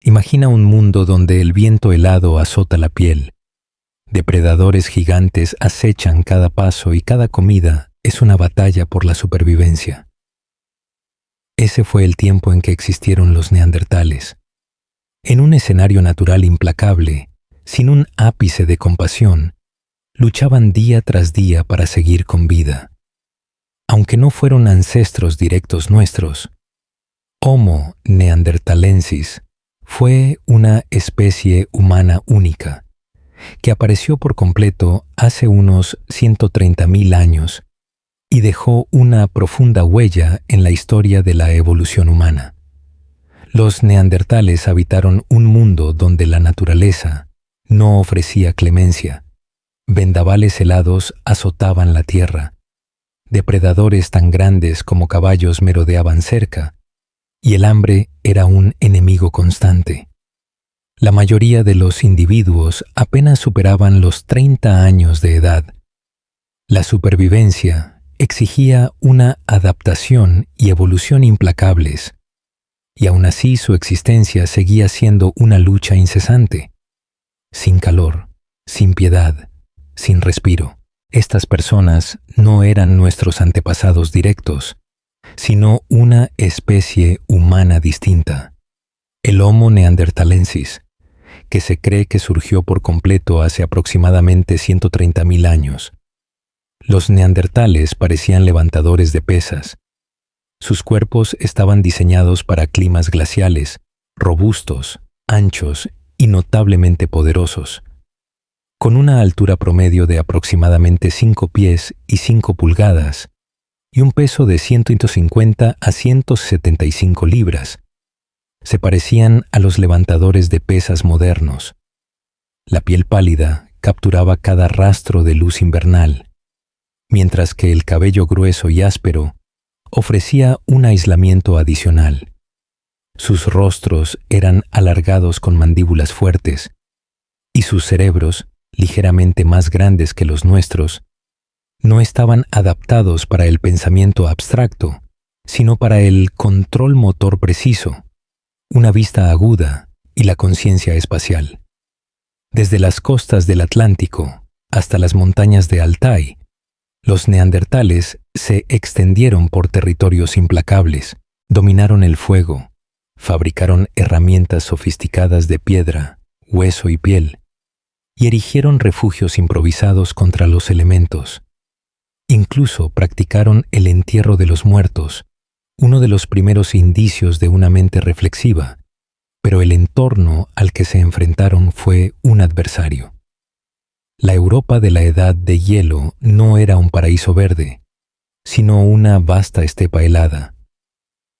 Imagina un mundo donde el viento helado azota la piel. Depredadores gigantes acechan cada paso y cada comida es una batalla por la supervivencia. Ese fue el tiempo en que existieron los neandertales. En un escenario natural implacable, sin un ápice de compasión, luchaban día tras día para seguir con vida. Aunque no fueron ancestros directos nuestros, Homo neanderthalensis fue una especie humana única, que apareció por completo hace unos 130.000 años y dejó una profunda huella en la historia de la evolución humana. Los neandertales habitaron un mundo donde la naturaleza no ofrecía clemencia. Vendavales helados azotaban la tierra. Depredadores tan grandes como caballos merodeaban cerca, y el hambre era un enemigo constante. La mayoría de los individuos apenas superaban los 30 años de edad. La supervivencia exigía una adaptación y evolución implacables, y aún así su existencia seguía siendo una lucha incesante. Sin calor, sin piedad, sin respiro. Estas personas no eran nuestros antepasados directos, sino una especie humana distinta, el Homo neanderthalensis, que se cree que surgió por completo hace aproximadamente 130.000 años. Los neandertales parecían levantadores de pesas. Sus cuerpos estaban diseñados para climas glaciales, robustos, anchos y notablemente poderosos. Con una altura promedio de aproximadamente 5 pies y 5 pulgadas y un peso de 150 a 175 libras, se parecían a los levantadores de pesas modernos. La piel pálida capturaba cada rastro de luz invernal, mientras que el cabello grueso y áspero ofrecía un aislamiento adicional. Sus rostros eran alargados con mandíbulas fuertes, y sus cerebros, ligeramente más grandes que los nuestros, no estaban adaptados para el pensamiento abstracto, sino para el control motor preciso, una vista aguda y la conciencia espacial. Desde las costas del Atlántico hasta las montañas de Altai, los neandertales se extendieron por territorios implacables, dominaron el fuego, fabricaron herramientas sofisticadas de piedra, hueso y piel, y erigieron refugios improvisados contra los elementos. Incluso practicaron el entierro de los muertos, uno de los primeros indicios de una mente reflexiva, pero el entorno al que se enfrentaron fue un adversario. La Europa de la Edad de Hielo no era un paraíso verde, sino una vasta estepa helada.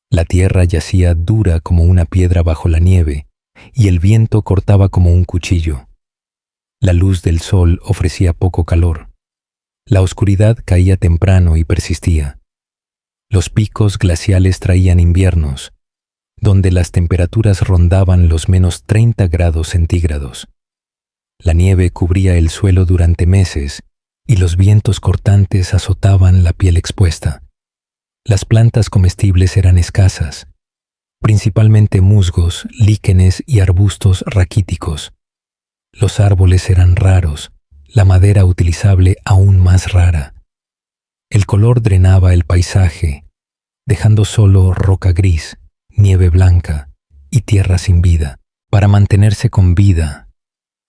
La tierra yacía dura como una piedra bajo la nieve, y el viento cortaba como un cuchillo. La luz del sol ofrecía poco calor. La oscuridad caía temprano y persistía. Los picos glaciales traían inviernos, donde las temperaturas rondaban los menos 30 grados centígrados. La nieve cubría el suelo durante meses y los vientos cortantes azotaban la piel expuesta. Las plantas comestibles eran escasas, principalmente musgos, líquenes y arbustos raquíticos. Los árboles eran raros, la madera utilizable aún más rara. El color drenaba el paisaje, dejando solo roca gris, nieve blanca y tierra sin vida. Para mantenerse con vida,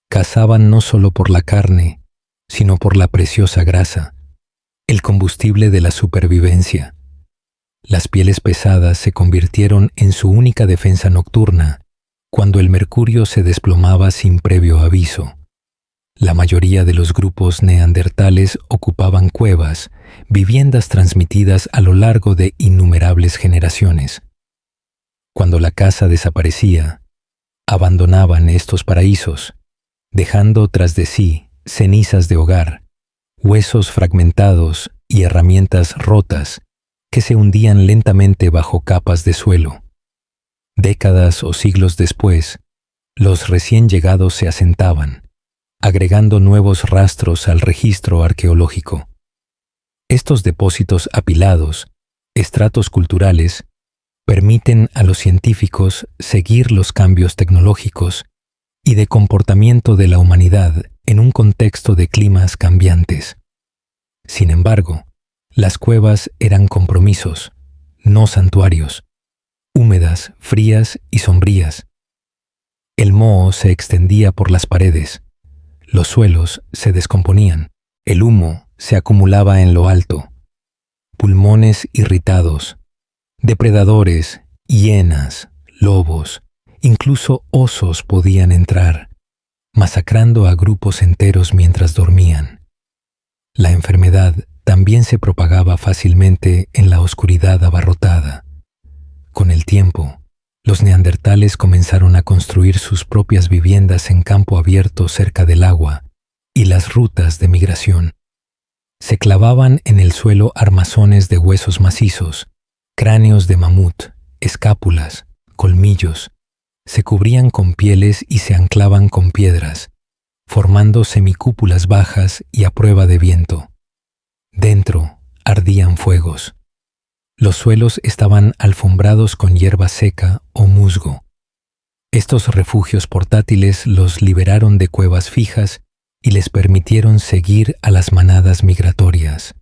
cazaban no solo por la carne, sino por la preciosa grasa, el combustible de la supervivencia. Las pieles pesadas se convirtieron en su única defensa nocturna cuando el mercurio se desplomaba sin previo aviso. La mayoría de los grupos neandertales ocupaban cuevas, viviendas transmitidas a lo largo de innumerables generaciones. Cuando la caza desaparecía, abandonaban estos paraísos, dejando tras de sí cenizas de hogar, huesos fragmentados y herramientas rotas que se hundían lentamente bajo capas de suelo. Décadas o siglos después, los recién llegados se asentaban, agregando nuevos rastros al registro arqueológico. Estos depósitos apilados, estratos culturales, permiten a los científicos seguir los cambios tecnológicos y de comportamiento de la humanidad en un contexto de climas cambiantes. Sin embargo, las cuevas eran compromisos, no santuarios, húmedas, frías y sombrías. El moho se extendía por las paredes, los suelos se descomponían, el humo se acumulaba en lo alto, pulmones irritados, depredadores, hienas, lobos, incluso osos podían entrar, masacrando a grupos enteros mientras dormían. La enfermedad también se propagaba fácilmente en la oscuridad abarrotada. Con el tiempo, los neandertales comenzaron a construir sus propias viviendas en campo abierto cerca del agua y las rutas de migración. Se clavaban en el suelo armazones de huesos macizos, cráneos de mamut, escápulas, colmillos. Se cubrían con pieles y se anclaban con piedras, formando semicúpulas bajas y a prueba de viento. Dentro ardían fuegos. Los suelos estaban alfombrados con hierba seca o musgo. Estos refugios portátiles los liberaron de cuevas fijas y les permitieron seguir a las manadas migratorias.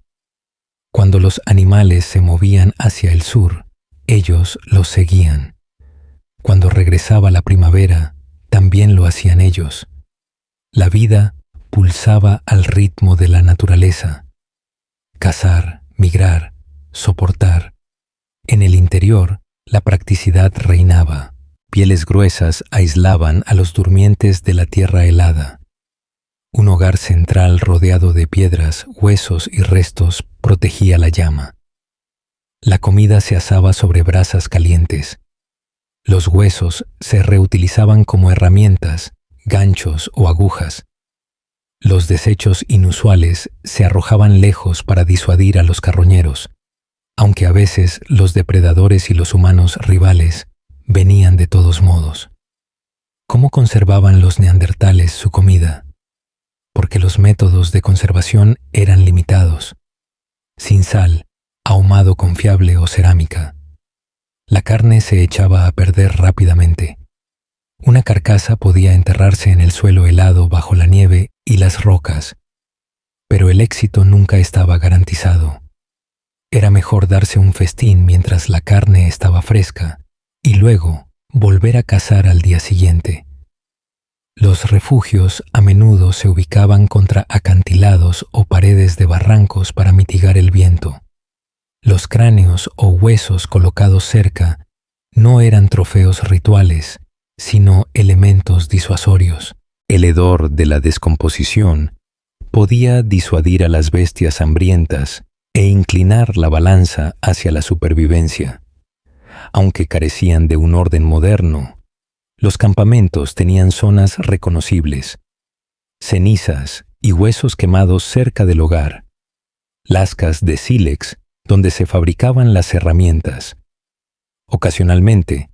Cuando los animales se movían hacia el sur, ellos los seguían. Cuando regresaba la primavera, también lo hacían ellos. La vida pulsaba al ritmo de la naturaleza. Cazar, migrar, soportar. En el interior, la practicidad reinaba. Pieles gruesas aislaban a los durmientes de la tierra helada. Un hogar central rodeado de piedras, huesos y restos protegía la llama. La comida se asaba sobre brasas calientes. Los huesos se reutilizaban como herramientas, ganchos o agujas. Los desechos inusuales se arrojaban lejos para disuadir a los carroñeros, aunque a veces los depredadores y los humanos rivales venían de todos modos. ¿Cómo conservaban los neandertales su comida? Porque los métodos de conservación eran limitados. Sin sal, ahumado confiable o cerámica. La carne se echaba a perder rápidamente. Una carcasa podía enterrarse en el suelo helado bajo la nieve y las rocas, pero el éxito nunca estaba garantizado. Era mejor darse un festín mientras la carne estaba fresca y luego volver a cazar al día siguiente. Los refugios a menudo se ubicaban contra acantilados o paredes de barrancos para mitigar el viento. Los cráneos o huesos colocados cerca no eran trofeos rituales, sino elementos disuasorios. El hedor de la descomposición podía disuadir a las bestias hambrientas e inclinar la balanza hacia la supervivencia. Aunque carecían de un orden moderno, los campamentos tenían zonas reconocibles, cenizas y huesos quemados cerca del hogar, lascas de sílex donde se fabricaban las herramientas. Ocasionalmente,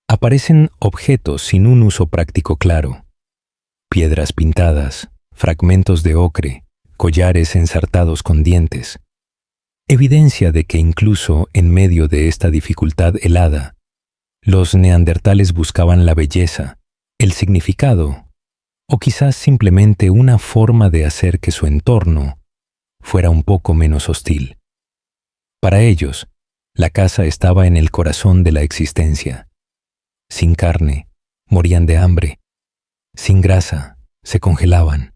aparecen objetos sin un uso práctico claro, piedras pintadas, fragmentos de ocre, collares ensartados con dientes, evidencia de que incluso en medio de esta dificultad helada, los neandertales buscaban la belleza, el significado, o quizás simplemente una forma de hacer que su entorno fuera un poco menos hostil. Para ellos, la caza estaba en el corazón de la existencia. Sin carne, morían de hambre. Sin grasa, se congelaban.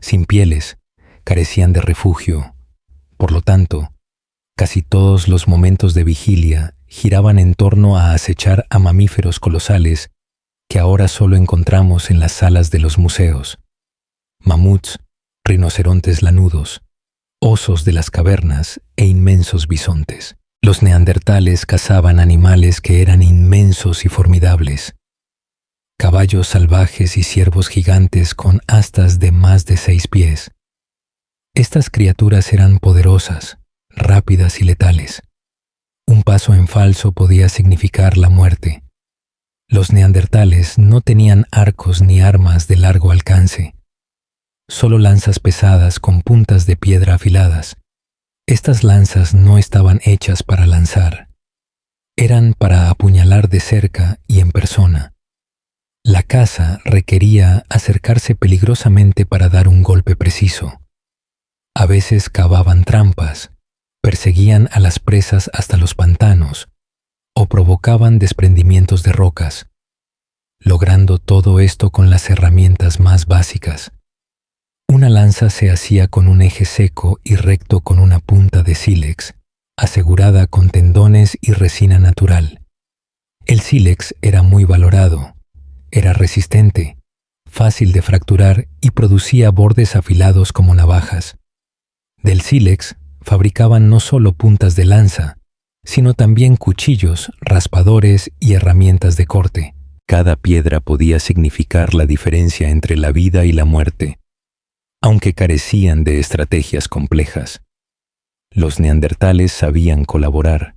Sin pieles, carecían de refugio. Por lo tanto, casi todos los momentos de vigilia giraban en torno a acechar a mamíferos colosales que ahora solo encontramos en las salas de los museos. Mamuts, rinocerontes lanudos, osos de las cavernas e inmensos bisontes. Los neandertales cazaban animales que eran inmensos y formidables. Caballos salvajes y ciervos gigantes con astas de más de 6 pies. Estas criaturas eran poderosas, rápidas y letales. Un paso en falso podía significar la muerte. Los neandertales no tenían arcos ni armas de largo alcance, solo lanzas pesadas con puntas de piedra afiladas. Estas lanzas no estaban hechas para lanzar. eran para apuñalar de cerca y en persona. La caza requería acercarse peligrosamente para dar un golpe preciso. A veces cavaban trampas, perseguían a las presas hasta los pantanos o provocaban desprendimientos de rocas, logrando todo esto con las herramientas más básicas. Una lanza se hacía con un eje seco y recto con una punta de sílex, asegurada con tendones y resina natural. El sílex era muy valorado, era resistente, fácil de fracturar y producía bordes afilados como navajas. Del sílex fabricaban no solo puntas de lanza, sino también cuchillos, raspadores y herramientas de corte. Cada piedra podía significar la diferencia entre la vida y la muerte, aunque carecían de estrategias complejas. Los neandertales sabían colaborar.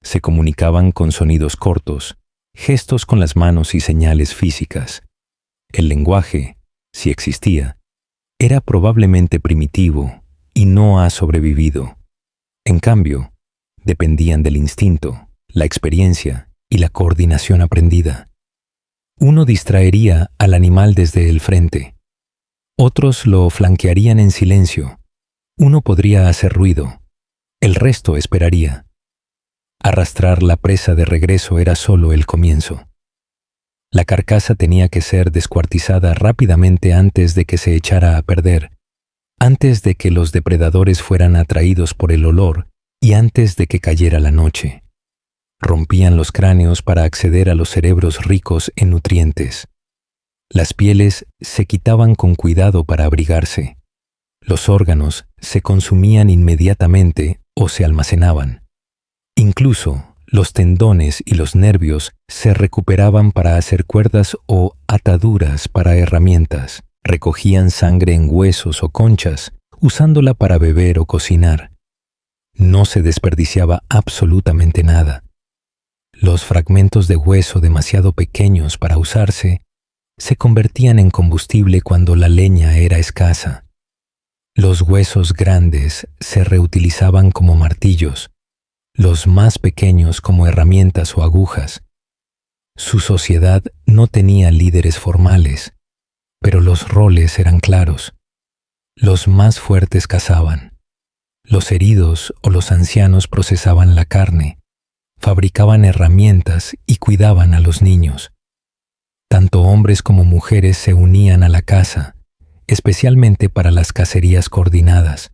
Se comunicaban con sonidos cortos, gestos con las manos y señales físicas. El lenguaje, si existía, era probablemente primitivo y no ha sobrevivido. En cambio, dependían del instinto, la experiencia y la coordinación aprendida. Uno distraería al animal desde el frente. Otros lo flanquearían en silencio. Uno podría hacer ruido. El resto esperaría. Arrastrar la presa de regreso era solo el comienzo. La carcasa tenía que ser descuartizada rápidamente antes de que se echara a perder, antes de que los depredadores fueran atraídos por el olor y antes de que cayera la noche. Rompían los cráneos para acceder a los cerebros ricos en nutrientes. Las pieles se quitaban con cuidado para abrigarse. Los órganos se consumían inmediatamente o se almacenaban. Incluso los tendones y los nervios se recuperaban para hacer cuerdas o ataduras para herramientas. Recogían sangre en huesos o conchas, usándola para beber o cocinar. No se desperdiciaba absolutamente nada. Los fragmentos de hueso demasiado pequeños para usarse se convertían en combustible cuando la leña era escasa. Los huesos grandes se reutilizaban como martillos, los más pequeños como herramientas o agujas. Su sociedad no tenía líderes formales, pero los roles eran claros. Los más fuertes cazaban. Los heridos o los ancianos procesaban la carne, fabricaban herramientas y cuidaban a los niños. Tanto hombres como mujeres se unían a la caza, especialmente para las cacerías coordinadas.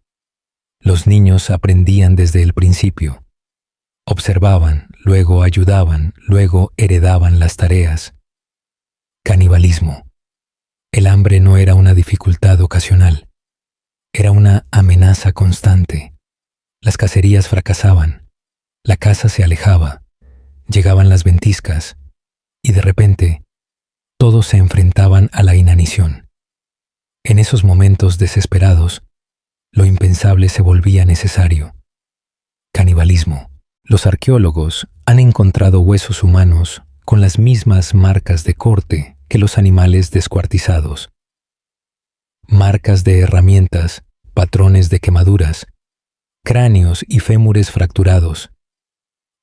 Los niños aprendían desde el principio. Observaban, luego ayudaban, luego heredaban las tareas. Canibalismo. El hambre no era una dificultad ocasional, era una amenaza constante. Las cacerías fracasaban, la caza se alejaba, llegaban las ventiscas, y de repente, todos se enfrentaban a la inanición. En esos momentos desesperados, lo impensable se volvía necesario. Canibalismo. Los arqueólogos han encontrado huesos humanos con las mismas marcas de corte que los animales descuartizados. Marcas de herramientas, patrones de quemaduras, cráneos y fémures fracturados.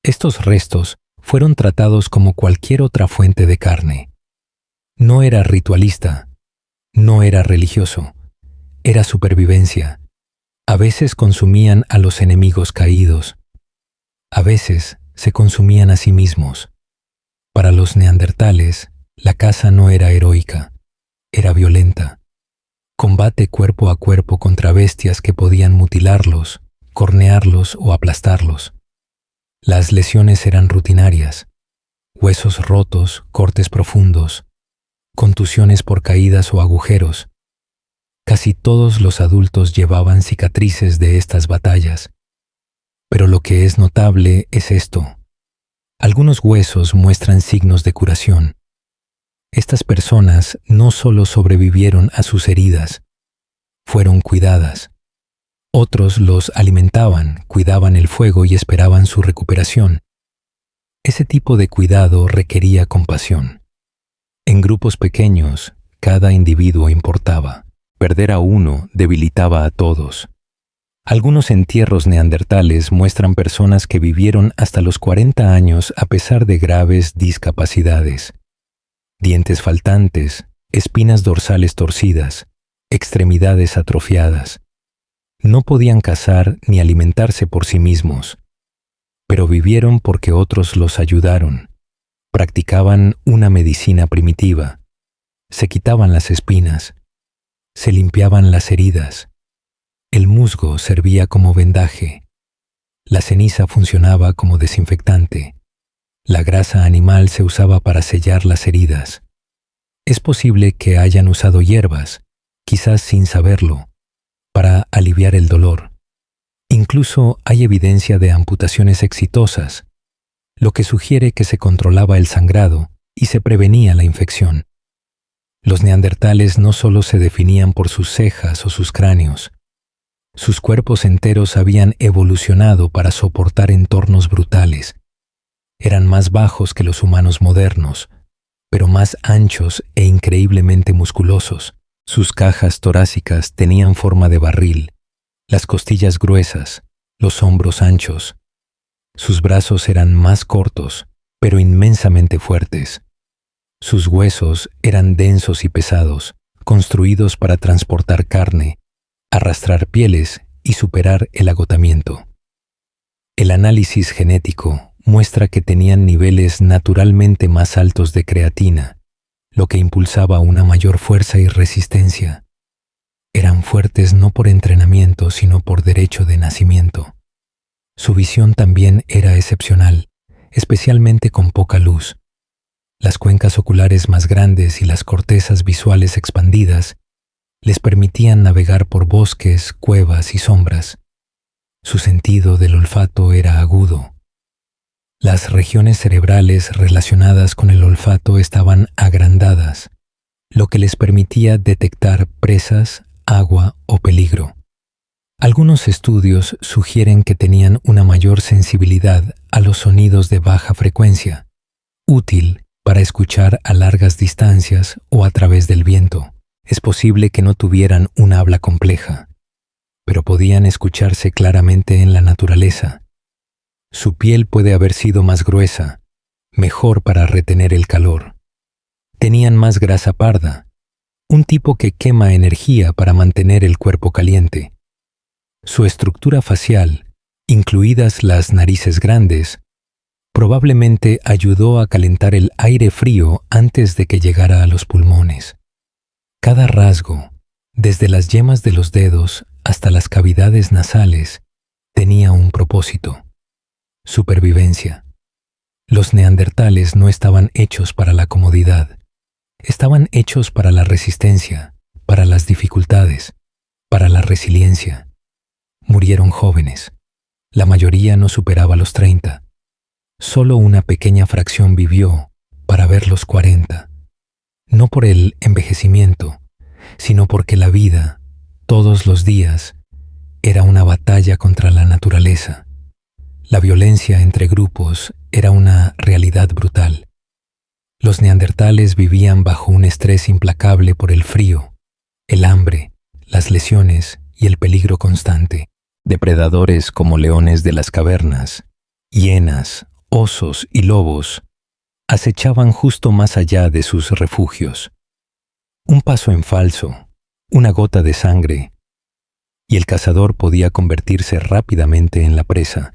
Estos restos fueron tratados como cualquier otra fuente de carne. No era ritualista, no era religioso, era supervivencia. A veces consumían a los enemigos caídos. A veces se consumían a sí mismos. Para los neandertales, la caza no era heroica, era violenta. Combate cuerpo a cuerpo contra bestias que podían mutilarlos, cornearlos o aplastarlos. Las lesiones eran rutinarias. Huesos rotos, cortes profundos, contusiones por caídas o agujeros. Casi todos los adultos llevaban cicatrices de estas batallas. Pero lo que es notable es esto. Algunos huesos muestran signos de curación. Estas personas no solo sobrevivieron a sus heridas, fueron cuidadas. Otros los alimentaban, cuidaban el fuego y esperaban su recuperación. Ese tipo de cuidado requería compasión. En grupos pequeños, cada individuo importaba. Perder a uno debilitaba a todos. Algunos entierros neandertales muestran personas que vivieron hasta los 40 años a pesar de graves discapacidades. Dientes faltantes, espinas dorsales torcidas, extremidades atrofiadas. No podían cazar ni alimentarse por sí mismos, pero vivieron porque otros los ayudaron. Practicaban una medicina primitiva. Se quitaban las espinas, se limpiaban las heridas. El musgo servía como vendaje. La ceniza funcionaba como desinfectante. La grasa animal se usaba para sellar las heridas. Es posible que hayan usado hierbas, quizás sin saberlo, para aliviar el dolor. Incluso hay evidencia de amputaciones exitosas, lo que sugiere que se controlaba el sangrado y se prevenía la infección. Los neandertales no solo se definían por sus cejas o sus cráneos. Sus cuerpos enteros habían evolucionado para soportar entornos brutales. Eran más bajos que los humanos modernos, pero más anchos e increíblemente musculosos. Sus cajas torácicas tenían forma de barril, las costillas gruesas, los hombros anchos. Sus brazos eran más cortos, pero inmensamente fuertes. Sus huesos eran densos y pesados, construidos para transportar carne, arrastrar pieles y superar el agotamiento. El análisis genético muestra que tenían niveles naturalmente más altos de creatina, lo que impulsaba una mayor fuerza y resistencia. Eran fuertes no por entrenamiento, sino por derecho de nacimiento. Su visión también era excepcional, especialmente con poca luz. Las cuencas oculares más grandes y las cortezas visuales expandidas les permitían navegar por bosques, cuevas y sombras. Su sentido del olfato era agudo. Las regiones cerebrales relacionadas con el olfato estaban agrandadas, lo que les permitía detectar presas, agua o peligro. Algunos estudios sugieren que tenían una mayor sensibilidad a los sonidos de baja frecuencia, útil para escuchar a largas distancias o a través del viento. Es posible que no tuvieran un habla compleja, pero podían escucharse claramente en la naturaleza. Su piel puede haber sido más gruesa, mejor para retener el calor. Tenían más grasa parda, un tipo que quema energía para mantener el cuerpo caliente. Su estructura facial, incluidas las narices grandes, probablemente ayudó a calentar el aire frío antes de que llegara a los pulmones. Cada rasgo, desde las yemas de los dedos hasta las cavidades nasales, tenía un propósito: supervivencia. Los neandertales no estaban hechos para la comodidad. Estaban hechos para la resistencia, para las dificultades, para la resiliencia. Murieron jóvenes. La mayoría no superaba los 30. Solo una pequeña fracción vivió para ver los 40. No por el envejecimiento, sino porque la vida, todos los días, era una batalla contra la naturaleza. La violencia entre grupos era una realidad brutal. Los neandertales vivían bajo un estrés implacable por el frío, el hambre, las lesiones y el peligro constante. Depredadores como leones de las cavernas, hienas, osos y lobos acechaban justo más allá de sus refugios. Un paso en falso, una gota de sangre, y el cazador podía convertirse rápidamente en la presa.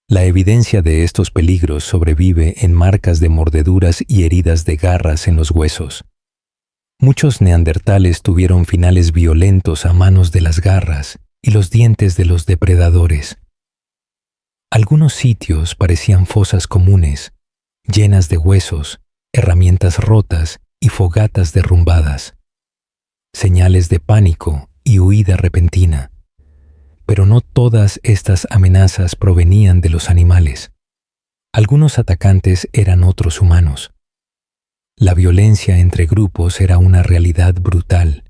La evidencia de estos peligros sobrevive en marcas de mordeduras y heridas de garras en los huesos. Muchos neandertales tuvieron finales violentos a manos de las garras y los dientes de los depredadores. Algunos sitios parecían fosas comunes, llenas de huesos, herramientas rotas y fogatas derrumbadas. Señales de pánico y huida repentina. Pero no todas estas amenazas provenían de los animales. Algunos atacantes eran otros humanos. La violencia entre grupos era una realidad brutal.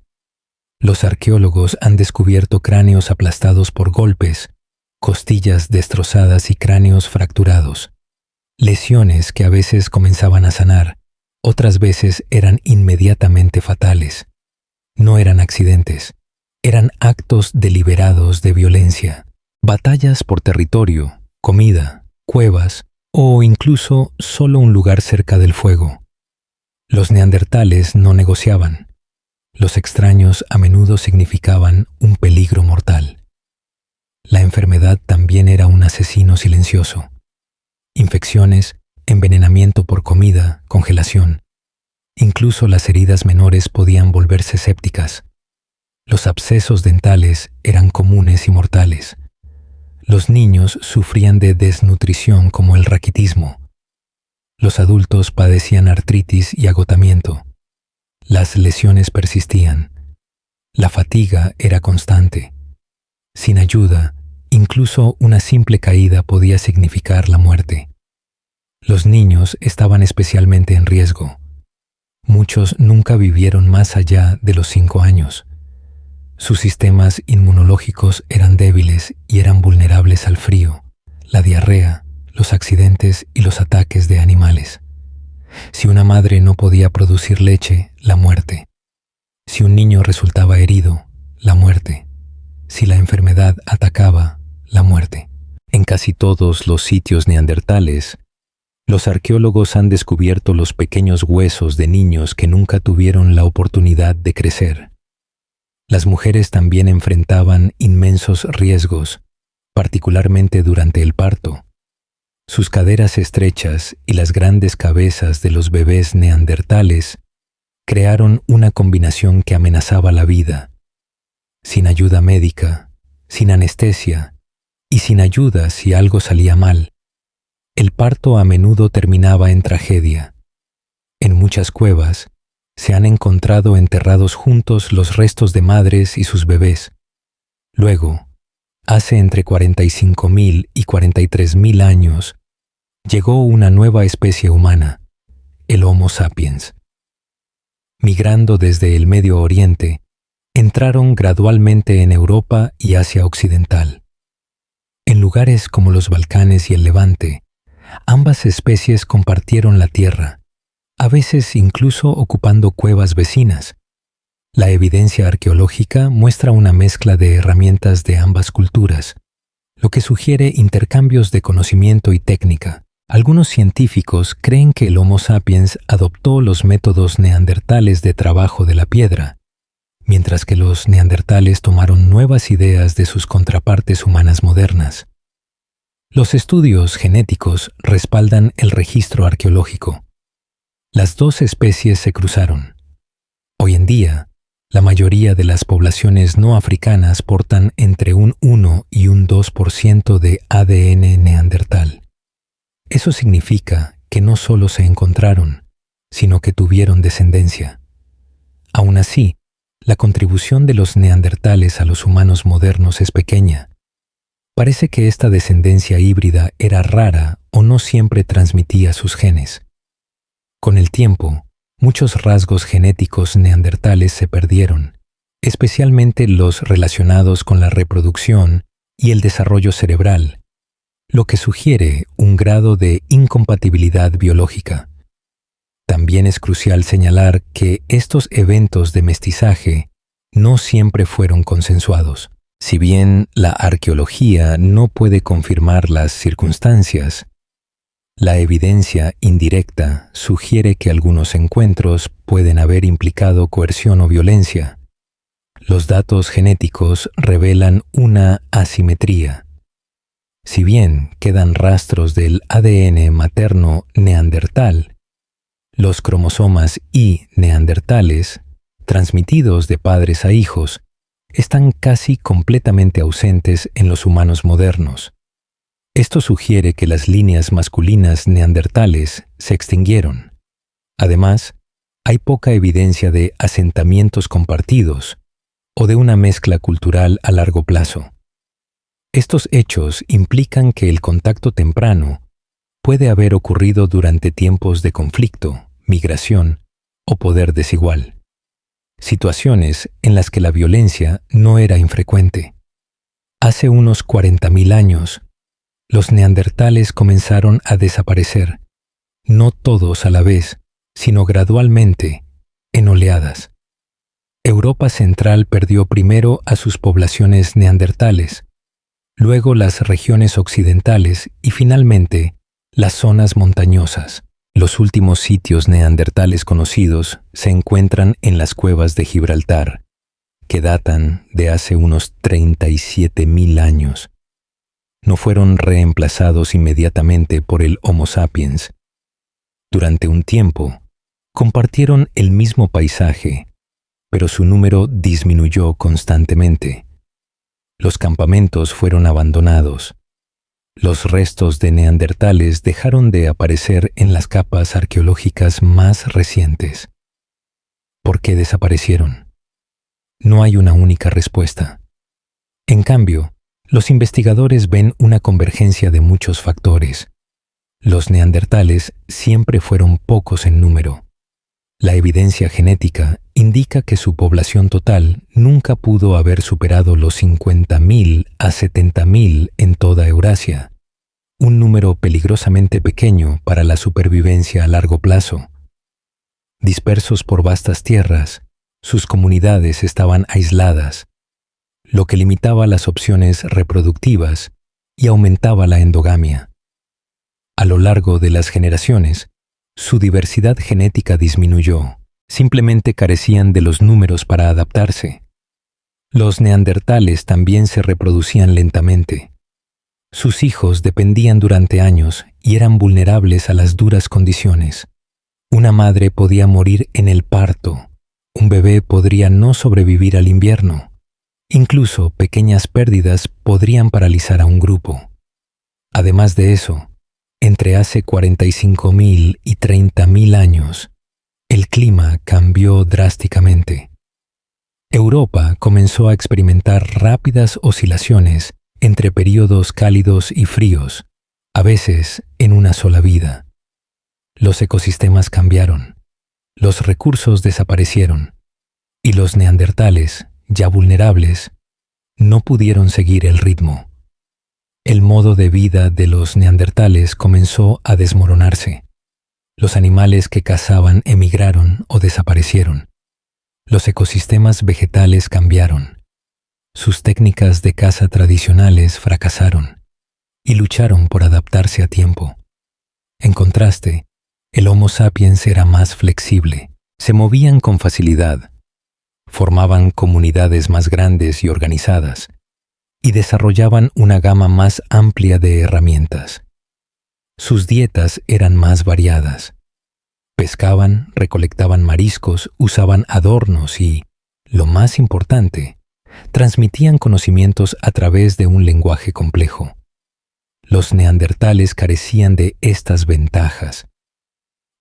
Los arqueólogos han descubierto cráneos aplastados por golpes, costillas destrozadas y cráneos fracturados. Lesiones que a veces comenzaban a sanar, otras veces eran inmediatamente fatales. No eran accidentes, eran actos deliberados de violencia, batallas por territorio, comida, cuevas o incluso solo un lugar cerca del fuego. Los neandertales no negociaban. Los extraños a menudo significaban un peligro mortal. La enfermedad también era un asesino silencioso. Infecciones, envenenamiento por comida, congelación. Incluso las heridas menores podían volverse sépticas. Los abscesos dentales eran comunes y mortales. Los niños sufrían de desnutrición como el raquitismo. Los adultos padecían artritis y agotamiento. Las lesiones persistían. La fatiga era constante. Sin ayuda, incluso una simple caída podía significar la muerte. Los niños estaban especialmente en riesgo. Muchos nunca vivieron más allá de los 5 años. Sus sistemas inmunológicos eran débiles y eran vulnerables al frío, la diarrea, los accidentes y los ataques de animales. Si una madre no podía producir leche, la muerte. Si un niño resultaba herido, la muerte. Si la enfermedad atacaba, la muerte. En casi todos los sitios neandertales, los arqueólogos han descubierto los pequeños huesos de niños que nunca tuvieron la oportunidad de crecer. Las mujeres también enfrentaban inmensos riesgos, particularmente durante el parto. Sus caderas estrechas y las grandes cabezas de los bebés neandertales crearon una combinación que amenazaba la vida. Sin ayuda médica, sin anestesia y sin ayuda si algo salía mal, el parto a menudo terminaba en tragedia. En muchas cuevas se han encontrado enterrados juntos los restos de madres y sus bebés. Luego, hace entre 45.000 y 43.000 años, llegó una nueva especie humana, el Homo sapiens. Migrando desde el Medio Oriente, entraron gradualmente en Europa y Asia Occidental. En lugares como los Balcanes y el Levante, ambas especies compartieron la tierra, a veces incluso ocupando cuevas vecinas. La evidencia arqueológica muestra una mezcla de herramientas de ambas culturas, lo que sugiere intercambios de conocimiento y técnica. Algunos científicos creen que el Homo sapiens adoptó los métodos neandertales de trabajo de la piedra, mientras que los neandertales tomaron nuevas ideas de sus contrapartes humanas modernas. Los estudios genéticos respaldan el registro arqueológico. Las dos especies se cruzaron. Hoy en día, la mayoría de las poblaciones no africanas portan entre un 1 y un 2% de ADN neandertal. Eso significa que no solo se encontraron, sino que tuvieron descendencia. Aún así, la contribución de los neandertales a los humanos modernos es pequeña. Parece que esta descendencia híbrida era rara o no siempre transmitía sus genes. Con el tiempo, muchos rasgos genéticos neandertales se perdieron, especialmente los relacionados con la reproducción y el desarrollo cerebral, lo que sugiere un grado de incompatibilidad biológica. También es crucial señalar que estos eventos de mestizaje no siempre fueron consensuados. Si bien la arqueología no puede confirmar las circunstancias, la evidencia indirecta sugiere que algunos encuentros pueden haber implicado coerción o violencia. Los datos genéticos revelan una asimetría. Si bien quedan rastros del ADN materno neandertal, los cromosomas Y neandertales, transmitidos de padres a hijos, están casi completamente ausentes en los humanos modernos. Esto sugiere que las líneas masculinas neandertales se extinguieron. Además, hay poca evidencia de asentamientos compartidos o de una mezcla cultural a largo plazo. Estos hechos implican que el contacto temprano puede haber ocurrido durante tiempos de conflicto, migración o poder desigual. Situaciones en las que la violencia no era infrecuente. Hace unos 40.000 años, los neandertales comenzaron a desaparecer, no todos a la vez, sino gradualmente, en oleadas. Europa Central perdió primero a sus poblaciones neandertales, luego las regiones occidentales y finalmente las zonas montañosas. Los últimos sitios neandertales conocidos se encuentran en las cuevas de Gibraltar, que datan de hace unos 37.000 años. No fueron reemplazados inmediatamente por el Homo sapiens. Durante un tiempo, compartieron el mismo paisaje, pero su número disminuyó constantemente. Los campamentos fueron abandonados. Los restos de neandertales dejaron de aparecer en las capas arqueológicas más recientes. ¿Por qué desaparecieron? No hay una única respuesta. En cambio, los investigadores ven una convergencia de muchos factores. Los neandertales siempre fueron pocos en número. La evidencia genética indica que su población total nunca pudo haber superado los 50.000 a 70.000 en toda Eurasia, un número peligrosamente pequeño para la supervivencia a largo plazo. Dispersos por vastas tierras, sus comunidades estaban aisladas, lo que limitaba las opciones reproductivas y aumentaba la endogamia. A lo largo de las generaciones, su diversidad genética disminuyó. Simplemente carecían de los números para adaptarse. Los neandertales también se reproducían lentamente. Sus hijos dependían durante años y eran vulnerables a las duras condiciones. Una madre podía morir en el parto. Un bebé podría no sobrevivir al invierno. Incluso pequeñas pérdidas podrían paralizar a un grupo. Además de eso, entre hace 45.000 y 30.000 años, el clima cambió drásticamente. Europa comenzó a experimentar rápidas oscilaciones entre períodos cálidos y fríos, a veces en una sola vida. Los ecosistemas cambiaron, los recursos desaparecieron, y los neandertales, ya vulnerables, no pudieron seguir el ritmo. El modo de vida de los neandertales comenzó a desmoronarse. Los animales que cazaban emigraron o desaparecieron. Los ecosistemas vegetales cambiaron. Sus técnicas de caza tradicionales fracasaron y lucharon por adaptarse a tiempo. En contraste, el Homo sapiens era más flexible. Se movían con facilidad, formaban comunidades más grandes y organizadas, y desarrollaban una gama más amplia de herramientas. Sus dietas eran más variadas. Pescaban, recolectaban mariscos, usaban adornos y, lo más importante, transmitían conocimientos a través de un lenguaje complejo. Los neandertales carecían de estas ventajas.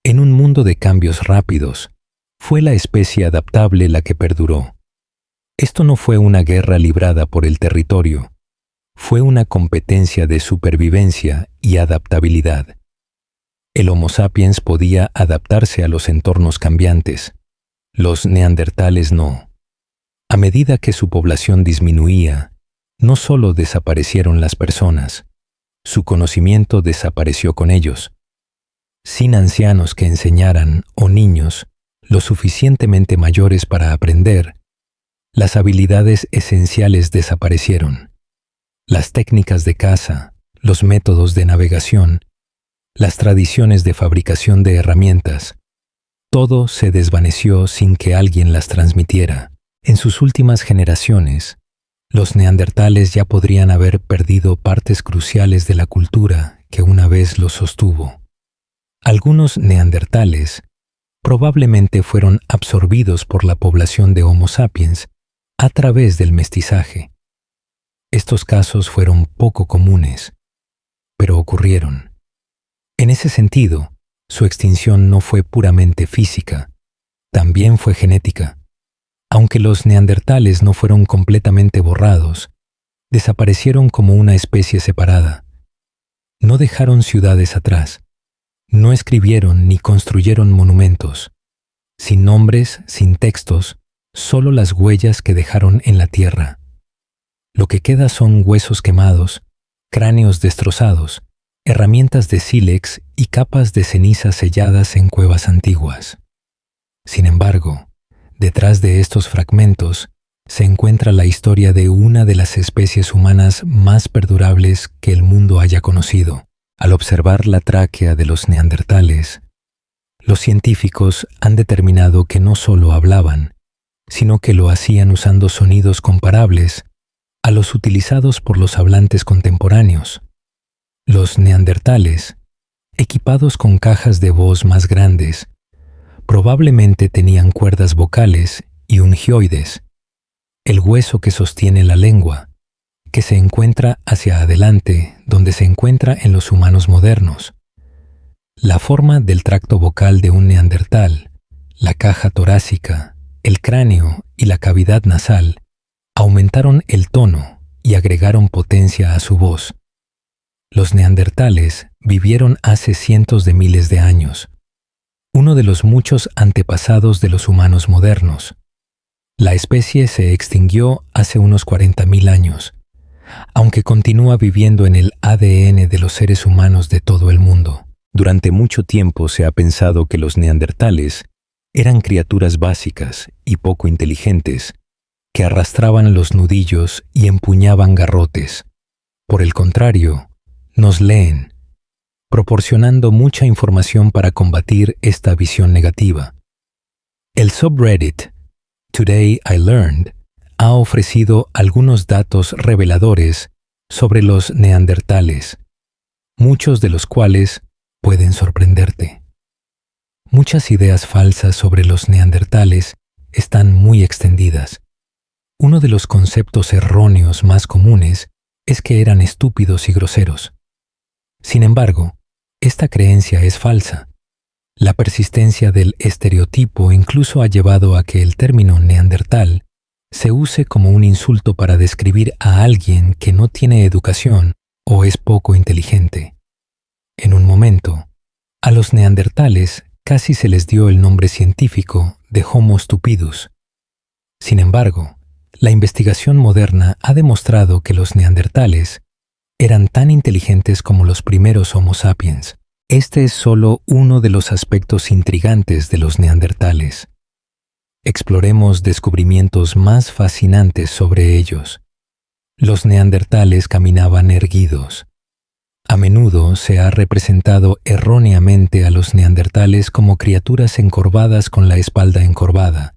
En un mundo de cambios rápidos, fue la especie adaptable la que perduró. Esto no fue una guerra librada por el territorio, fue una competencia de supervivencia y adaptabilidad. El Homo sapiens podía adaptarse a los entornos cambiantes, los neandertales no. A medida que su población disminuía, no solo desaparecieron las personas, su conocimiento desapareció con ellos. Sin ancianos que enseñaran o niños lo suficientemente mayores para aprender, las habilidades esenciales desaparecieron. Las técnicas de caza, los métodos de navegación, las tradiciones de fabricación de herramientas, todo se desvaneció sin que alguien las transmitiera. En sus últimas generaciones, los neandertales ya podrían haber perdido partes cruciales de la cultura que una vez los sostuvo. Algunos neandertales probablemente fueron absorbidos por la población de Homo sapiens a través del mestizaje. Estos casos fueron poco comunes, pero ocurrieron. En ese sentido, su extinción no fue puramente física, también fue genética. Aunque los neandertales no fueron completamente borrados, desaparecieron como una especie separada. No dejaron ciudades atrás, no escribieron ni construyeron monumentos. Sin nombres, sin textos, solo las huellas que dejaron en la tierra. Lo que queda son huesos quemados, cráneos destrozados, herramientas de sílex y capas de ceniza selladas en cuevas antiguas. Sin embargo, Detrás de estos fragmentos se encuentra la historia de una de las especies humanas más perdurables que el mundo haya conocido. Al observar la tráquea de los neandertales, los científicos han determinado que no solo hablaban, sino que lo hacían usando sonidos comparables a los utilizados por los hablantes contemporáneos. Los neandertales, equipados con cajas de voz más grandes, probablemente tenían cuerdas vocales y ungioides, el hueso que sostiene la lengua, que se encuentra hacia adelante donde se encuentra en los humanos modernos. La forma del tracto vocal de un neandertal, la caja torácica, el cráneo y la cavidad nasal aumentaron el tono y agregaron potencia a su voz. Los neandertales vivieron hace cientos de miles de años, uno de los muchos antepasados de los humanos modernos. La especie se extinguió hace unos 40.000 años, aunque continúa viviendo en el ADN de los seres humanos de todo el mundo. Durante mucho tiempo se ha pensado que los neandertales eran criaturas básicas y poco inteligentes, que arrastraban los nudillos y empuñaban garrotes. Por el contrario, nos leen, proporcionando mucha información para combatir esta visión negativa. El subreddit Today I Learned ha ofrecido algunos datos reveladores sobre los neandertales, muchos de los cuales pueden sorprenderte. Muchas ideas falsas sobre los neandertales están muy extendidas. Uno de los conceptos erróneos más comunes es que eran estúpidos y groseros. Sin embargo, esta creencia es falsa. La persistencia del estereotipo incluso ha llevado a que el término neandertal se use como un insulto para describir a alguien que no tiene educación o es poco inteligente. En un momento, a los neandertales casi se les dio el nombre científico de Homo stupidus. Sin embargo, la investigación moderna ha demostrado que los neandertales eran tan inteligentes como los primeros Homo sapiens. Este es solo uno de los aspectos intrigantes de los neandertales. Exploremos descubrimientos más fascinantes sobre ellos. Los neandertales caminaban erguidos. A menudo se ha representado erróneamente a los neandertales como criaturas encorvadas con la espalda encorvada,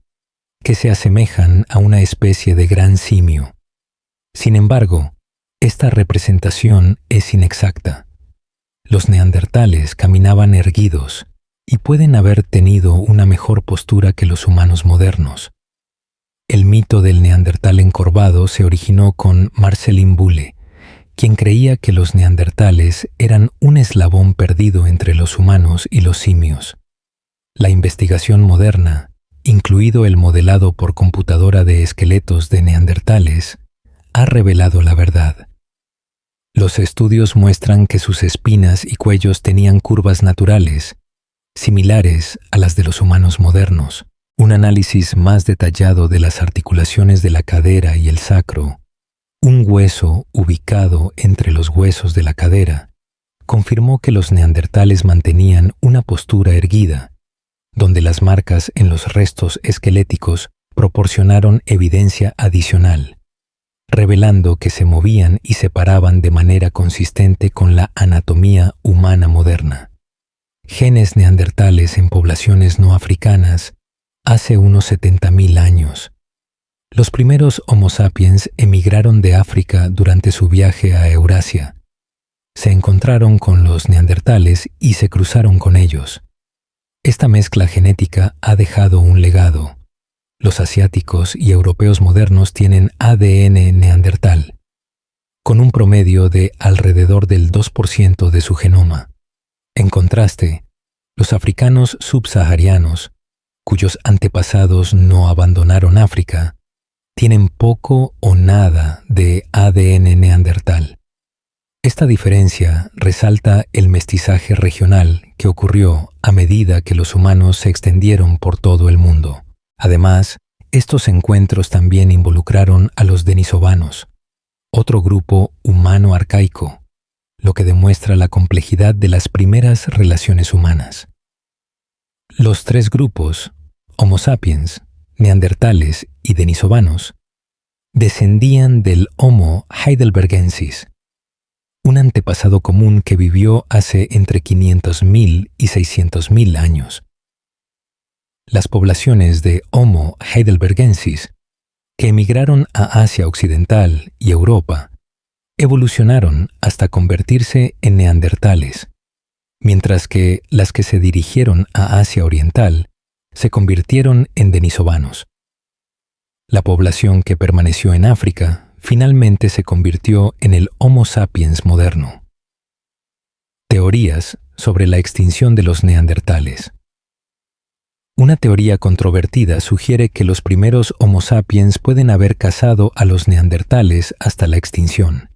que se asemejan a una especie de gran simio. Sin embargo, esta representación es inexacta. Los neandertales caminaban erguidos y pueden haber tenido una mejor postura que los humanos modernos. El mito del neandertal encorvado se originó con Marcellin Boole, quien creía que los neandertales eran un eslabón perdido entre los humanos y los simios. La investigación moderna, incluido el modelado por computadora de esqueletos de neandertales, ha revelado la verdad. Los estudios muestran que sus espinas y cuellos tenían curvas naturales, similares a las de los humanos modernos. Un análisis más detallado de las articulaciones de la cadera y el sacro, un hueso ubicado entre los huesos de la cadera, confirmó que los neandertales mantenían una postura erguida, donde las marcas en los restos esqueléticos proporcionaron evidencia adicional, revelando que se movían y se paraban de manera consistente con la anatomía humana moderna. Genes neandertales en poblaciones no africanas hace unos 70.000 años. Los primeros Homo sapiens emigraron de África durante su viaje a Eurasia. Se encontraron con los neandertales y se cruzaron con ellos. Esta mezcla genética ha dejado un legado. Los asiáticos y europeos modernos tienen ADN neandertal, con un promedio de alrededor del 2% de su genoma. En contraste, los africanos subsaharianos, cuyos antepasados no abandonaron África, tienen poco o nada de ADN neandertal. Esta diferencia resalta el mestizaje regional que ocurrió a medida que los humanos se extendieron por todo el mundo. Además, estos encuentros también involucraron a los denisovanos, otro grupo humano arcaico, lo que demuestra la complejidad de las primeras relaciones humanas. Los tres grupos, Homo sapiens, neandertales y denisovanos descendían del Homo heidelbergensis, un antepasado común que vivió hace entre 500.000 y 600.000 años. Las poblaciones de Homo heidelbergensis, que emigraron a Asia Occidental y Europa, evolucionaron hasta convertirse en neandertales, mientras que las que se dirigieron a Asia Oriental se convirtieron en denisovanos. La población que permaneció en África finalmente se convirtió en el Homo sapiens moderno. Teorías sobre la extinción de los neandertales. Una teoría controvertida sugiere que los primeros Homo sapiens pueden haber cazado a los neandertales hasta la extinción.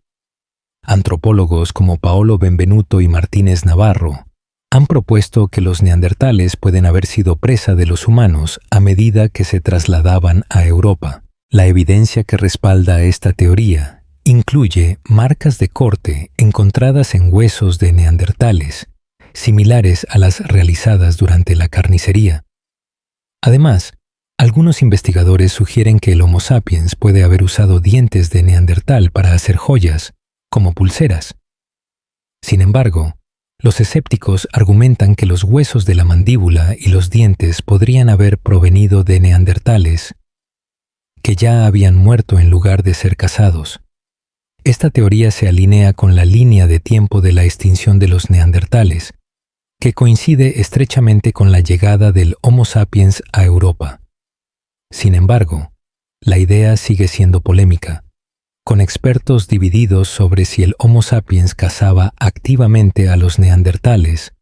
Antropólogos como Paolo Benvenuto y Martínez Navarro han propuesto que los neandertales pueden haber sido presa de los humanos a medida que se trasladaban a Europa. La evidencia que respalda esta teoría incluye marcas de corte encontradas en huesos de neandertales, similares a las realizadas durante la carnicería. Además, algunos investigadores sugieren que el Homo sapiens puede haber usado dientes de neandertal para hacer joyas, como pulseras. Sin embargo, los escépticos argumentan que los huesos de la mandíbula y los dientes podrían haber provenido de neandertales que ya habían muerto en lugar de ser cazados. Esta teoría se alinea con la línea de tiempo de la extinción de los neandertales, que coincide estrechamente con la llegada del Homo sapiens a Europa. Sin embargo, la idea sigue siendo polémica, con expertos divididos sobre si el Homo sapiens cazaba activamente a los neandertales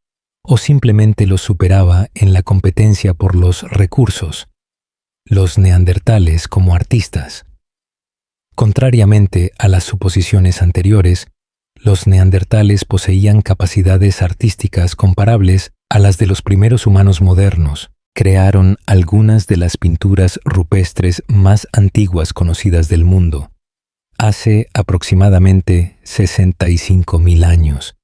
o simplemente los superaba en la competencia por los recursos, los neandertales como artistas. Contrariamente a las suposiciones anteriores, los neandertales poseían capacidades artísticas comparables a las de los primeros humanos modernos. Crearon algunas de las pinturas rupestres más antiguas conocidas del mundo, hace aproximadamente 65.000 años,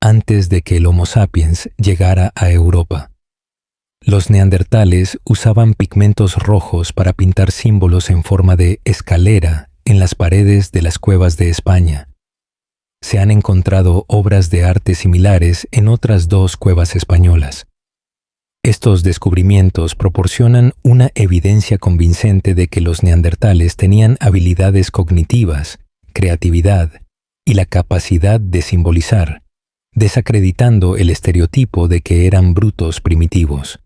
antes de que el Homo sapiens llegara a Europa. Los neandertales usaban pigmentos rojos para pintar símbolos en forma de escalera en las paredes de las cuevas de España. Se han encontrado obras de arte similares en otras 2 cuevas españolas. Estos descubrimientos proporcionan una evidencia convincente de que los neandertales tenían habilidades cognitivas, creatividad y la capacidad de simbolizar, desacreditando el estereotipo de que eran brutos primitivos.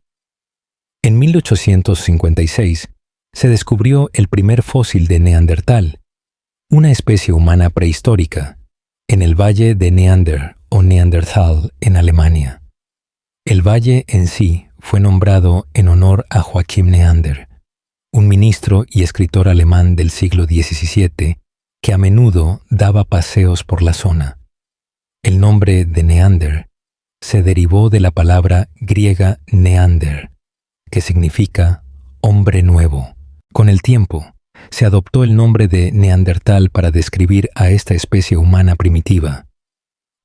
En 1856 se descubrió el primer fósil de Neandertal, una especie humana prehistórica, en el valle de Neander o Neanderthal en Alemania. El valle en sí fue nombrado en honor a Joachim Neander, un ministro y escritor alemán del siglo XVII que a menudo daba paseos por la zona. El nombre de Neander se derivó de la palabra griega neander, que significa hombre nuevo. Con el tiempo, se adoptó el nombre de Neandertal para describir a esta especie humana primitiva.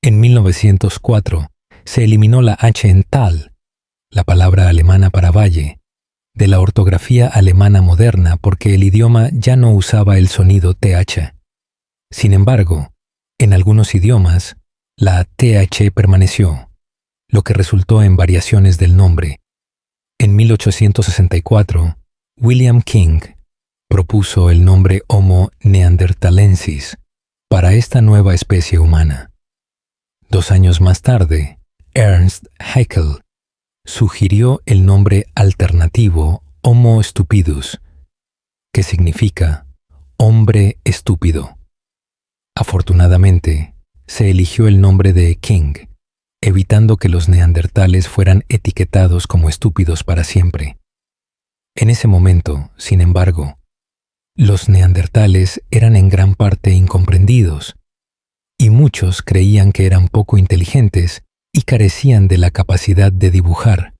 En 1904, se eliminó la H en tal, la palabra alemana para valle, de la ortografía alemana moderna porque el idioma ya no usaba el sonido TH. Sin embargo, en algunos idiomas, la TH permaneció, lo que resultó en variaciones del nombre. En 1864, William King propuso el nombre Homo neanderthalensis para esta nueva especie humana. 2 años más tarde, Ernst Haeckel sugirió el nombre alternativo Homo stupidus, que significa hombre estúpido. Afortunadamente, se eligió el nombre de King, evitando que los neandertales fueran etiquetados como estúpidos para siempre. En ese momento, sin embargo, los neandertales eran en gran parte incomprendidos, y muchos creían que eran poco inteligentes y carecían de la capacidad de dibujar,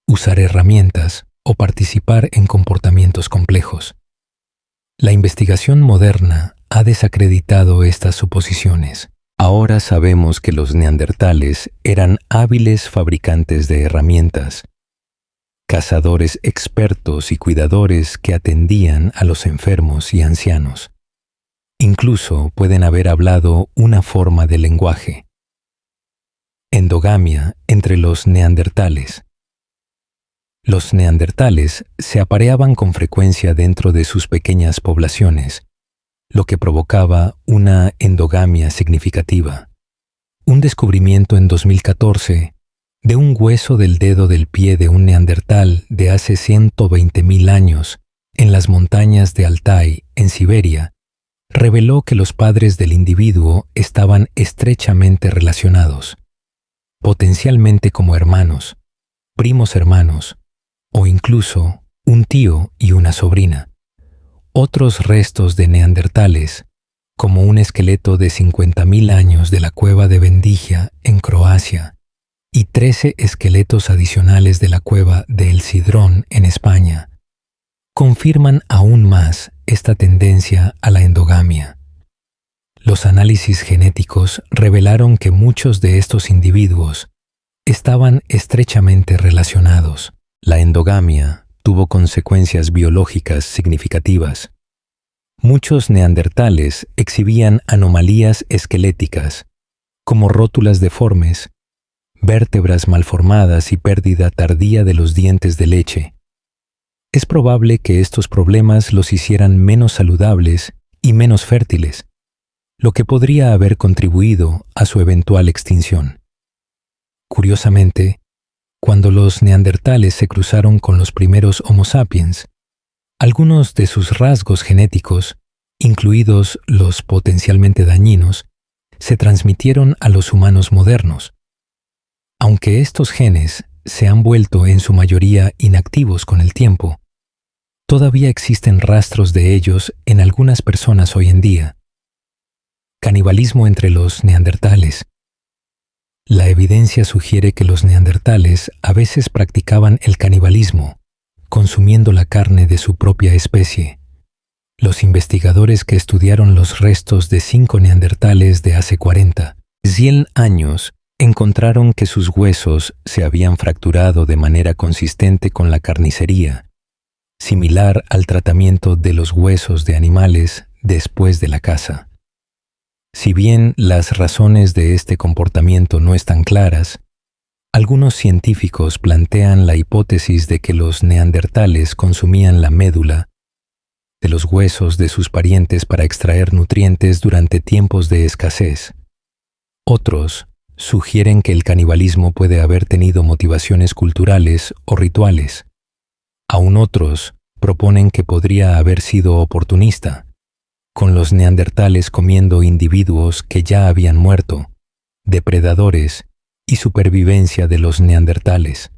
usar herramientas o participar en comportamientos complejos. La investigación moderna ha desacreditado estas suposiciones. Ahora sabemos que los neandertales eran hábiles fabricantes de herramientas, cazadores expertos y cuidadores que atendían a los enfermos y ancianos. Incluso pueden haber hablado una forma de lenguaje. Endogamia entre los neandertales. Los neandertales se apareaban con frecuencia dentro de sus pequeñas poblaciones, lo que provocaba una endogamia significativa. Un descubrimiento en 2014 de un hueso del dedo del pie de un neandertal de hace 120.000 años en las montañas de Altai, en Siberia, reveló que los padres del individuo estaban estrechamente relacionados, potencialmente como hermanos, primos hermanos, o incluso un tío y una sobrina. Otros restos de neandertales, como un esqueleto de 50.000 años de la cueva de Vendigia en Croacia y 13 esqueletos adicionales de la cueva de El Cidrón en España, confirman aún más esta tendencia a la endogamia. Los análisis genéticos revelaron que muchos de estos individuos estaban estrechamente relacionados. La endogamia tuvo consecuencias biológicas significativas. Muchos neandertales exhibían anomalías esqueléticas, como rótulas deformes, vértebras malformadas y pérdida tardía de los dientes de leche. Es probable que estos problemas los hicieran menos saludables y menos fértiles, lo que podría haber contribuido a su eventual extinción. Curiosamente, cuando los neandertales se cruzaron con los primeros Homo sapiens, algunos de sus rasgos genéticos, incluidos los potencialmente dañinos, se transmitieron a los humanos modernos. Aunque estos genes se han vuelto en su mayoría inactivos con el tiempo, todavía existen rastros de ellos en algunas personas hoy en día. Canibalismo entre los neandertales. La evidencia sugiere que los neandertales a veces practicaban el canibalismo, consumiendo la carne de su propia especie. Los investigadores que estudiaron los restos de 5 neandertales de hace 100 años encontraron que sus huesos se habían fracturado de manera consistente con la carnicería, similar al tratamiento de los huesos de animales después de la caza. Si bien las razones de este comportamiento no están claras, algunos científicos plantean la hipótesis de que los neandertales consumían la médula de los huesos de sus parientes para extraer nutrientes durante tiempos de escasez. Otros sugieren que el canibalismo puede haber tenido motivaciones culturales o rituales. Aún otros proponen que podría haber sido oportunista, con los neandertales comiendo individuos que ya habían muerto, depredadores y supervivencia de los neandertales.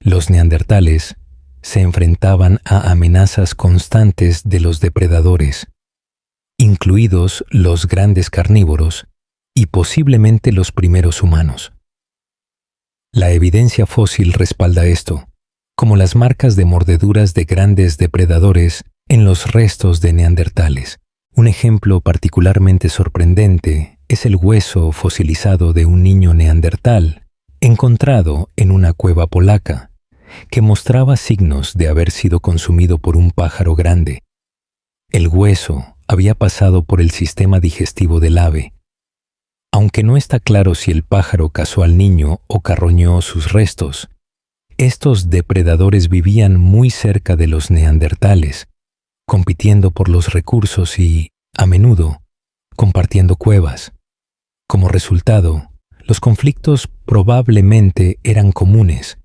Los neandertales se enfrentaban a amenazas constantes de los depredadores, incluidos los grandes carnívoros y posiblemente los primeros humanos. La evidencia fósil respalda esto, como las marcas de mordeduras de grandes depredadores en los restos de neandertales. Un ejemplo particularmente sorprendente es el hueso fosilizado de un niño neandertal encontrado en una cueva polaca, que mostraba signos de haber sido consumido por un pájaro grande. El hueso había pasado por el sistema digestivo del ave. Aunque no está claro si el pájaro cazó al niño o carroñó sus restos, estos depredadores vivían muy cerca de los neandertales, compitiendo por los recursos y, a menudo, compartiendo cuevas. Como resultado, los conflictos probablemente eran comunes,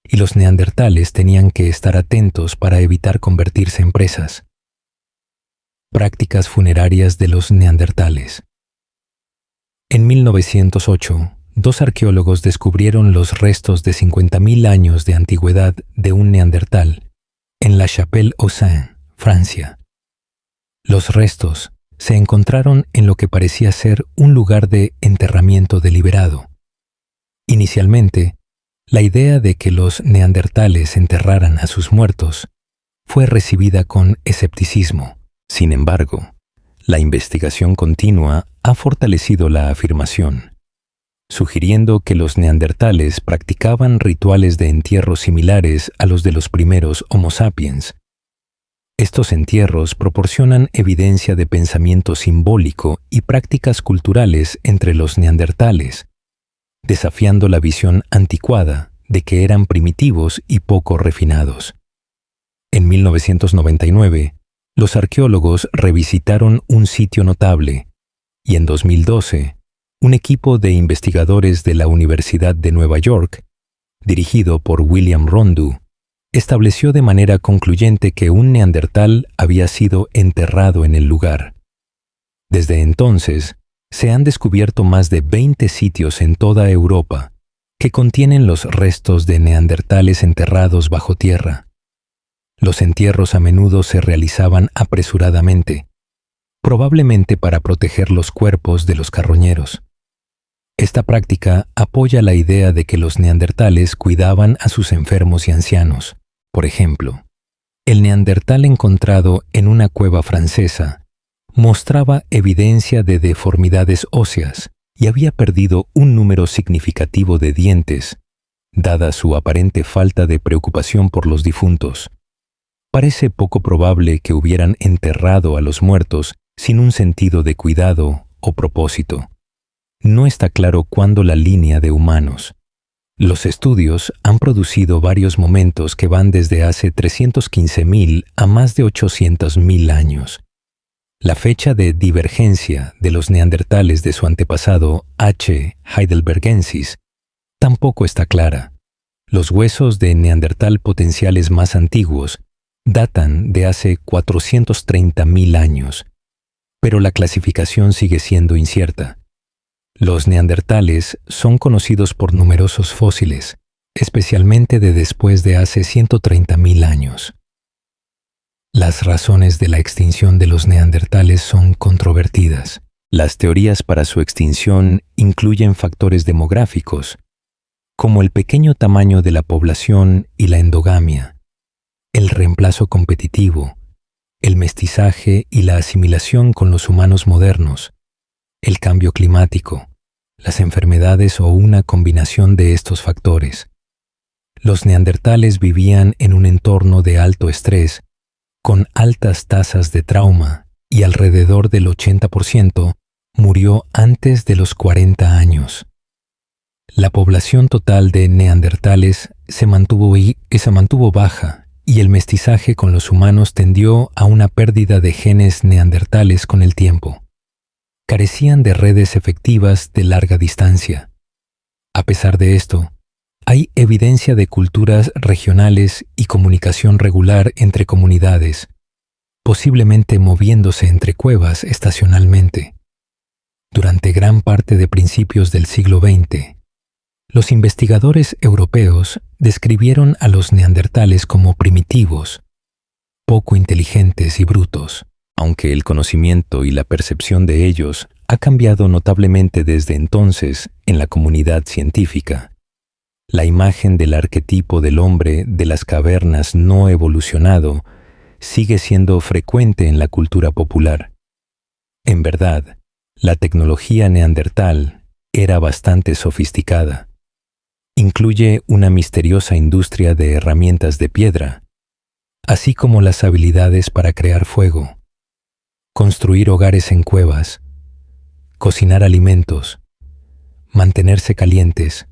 y los neandertales tenían que estar atentos para evitar convertirse en presas. Prácticas funerarias de los neandertales. En 1908, 2 arqueólogos descubrieron los restos de 50.000 años de antigüedad de un neandertal en La Chapelle-aux-Saints, Francia. Los restos se encontraron en lo que parecía ser un lugar de enterramiento deliberado. Inicialmente, la idea de que los neandertales enterraran a sus muertos fue recibida con escepticismo. Sin embargo, la investigación continua ha fortalecido la afirmación. sugiriendo que los neandertales practicaban rituales de entierro similares a los de los primeros Homo sapiens. Estos entierros proporcionan evidencia de pensamiento simbólico y prácticas culturales entre los neandertales, desafiando la visión anticuada de que eran primitivos y poco refinados. En 1999, los arqueólogos revisitaron un sitio notable y en 2012, un equipo de investigadores de la Universidad de Nueva York, dirigido por William Rondeau, estableció de manera concluyente que un neandertal había sido enterrado en el lugar. Desde entonces, se han descubierto más de 20 sitios en toda Europa que contienen los restos de neandertales enterrados bajo tierra. Los entierros a menudo se realizaban apresuradamente, probablemente para proteger los cuerpos de los carroñeros. Esta práctica apoya la idea de que los neandertales cuidaban a sus enfermos y ancianos. Por ejemplo, el neandertal encontrado en una cueva francesa mostraba evidencia de deformidades óseas y había perdido un número significativo de dientes, dada su aparente falta de preocupación por los difuntos. Parece poco probable que hubieran enterrado a los muertos sin un sentido de cuidado o propósito. No está claro cuándo la línea de humanos. Los estudios han producido varios momentos que van desde hace 315.000 a más de 800.000 años. La fecha de divergencia de los neandertales de su antepasado H. heidelbergensis tampoco está clara. Los huesos de neandertal potenciales más antiguos datan de hace 430.000 años, pero la clasificación sigue siendo incierta. Los neandertales son conocidos por numerosos fósiles, especialmente de después de hace 130.000 años. Las razones de la extinción de los neandertales son controvertidas. Las teorías para su extinción incluyen factores demográficos, como el pequeño tamaño de la población y la endogamia, el reemplazo competitivo, el mestizaje y la asimilación con los humanos modernos, el cambio climático, las enfermedades o una combinación de estos factores. Los neandertales vivían en un entorno de alto estrés, con altas tasas de trauma, y alrededor del 80% murió antes de los 40 años. La población total de neandertales se mantuvo baja y el mestizaje con los humanos tendió a una pérdida de genes neandertales con el tiempo. Carecían de redes efectivas de larga distancia. A pesar de esto, hay evidencia de culturas regionales y comunicación regular entre comunidades, posiblemente moviéndose entre cuevas estacionalmente. Durante gran parte de principios del siglo XX, los investigadores europeos describieron a los neandertales como primitivos, poco inteligentes y brutos. Aunque el conocimiento y la percepción de ellos ha cambiado notablemente desde entonces en la comunidad científica, la imagen del arquetipo del hombre de las cavernas no evolucionado sigue siendo frecuente en la cultura popular. En verdad, la tecnología neandertal era bastante sofisticada. Incluye una misteriosa industria de herramientas de piedra, así como las habilidades para crear fuego, construir hogares en cuevas, cocinar alimentos, mantenerse calientes,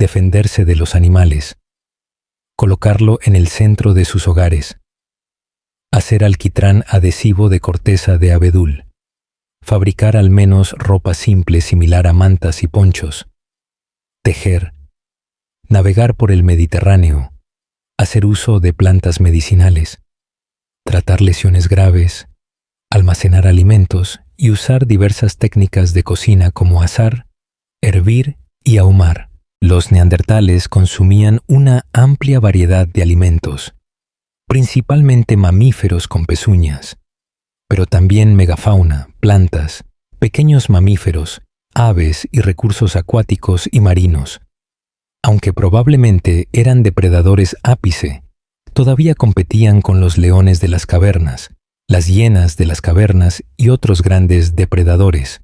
defenderse de los animales, colocarlo en el centro de sus hogares, hacer alquitrán adhesivo de corteza de abedul, fabricar al menos ropa simple similar a mantas y ponchos, tejer, navegar por el Mediterráneo, hacer uso de plantas medicinales, tratar lesiones graves, almacenar alimentos y usar diversas técnicas de cocina como asar, hervir y ahumar. Los neandertales consumían una amplia variedad de alimentos, principalmente mamíferos con pezuñas, pero también megafauna, plantas, pequeños mamíferos, aves y recursos acuáticos y marinos. Aunque probablemente eran depredadores ápice, todavía competían con los leones de las cavernas, las hienas de las cavernas y otros grandes depredadores.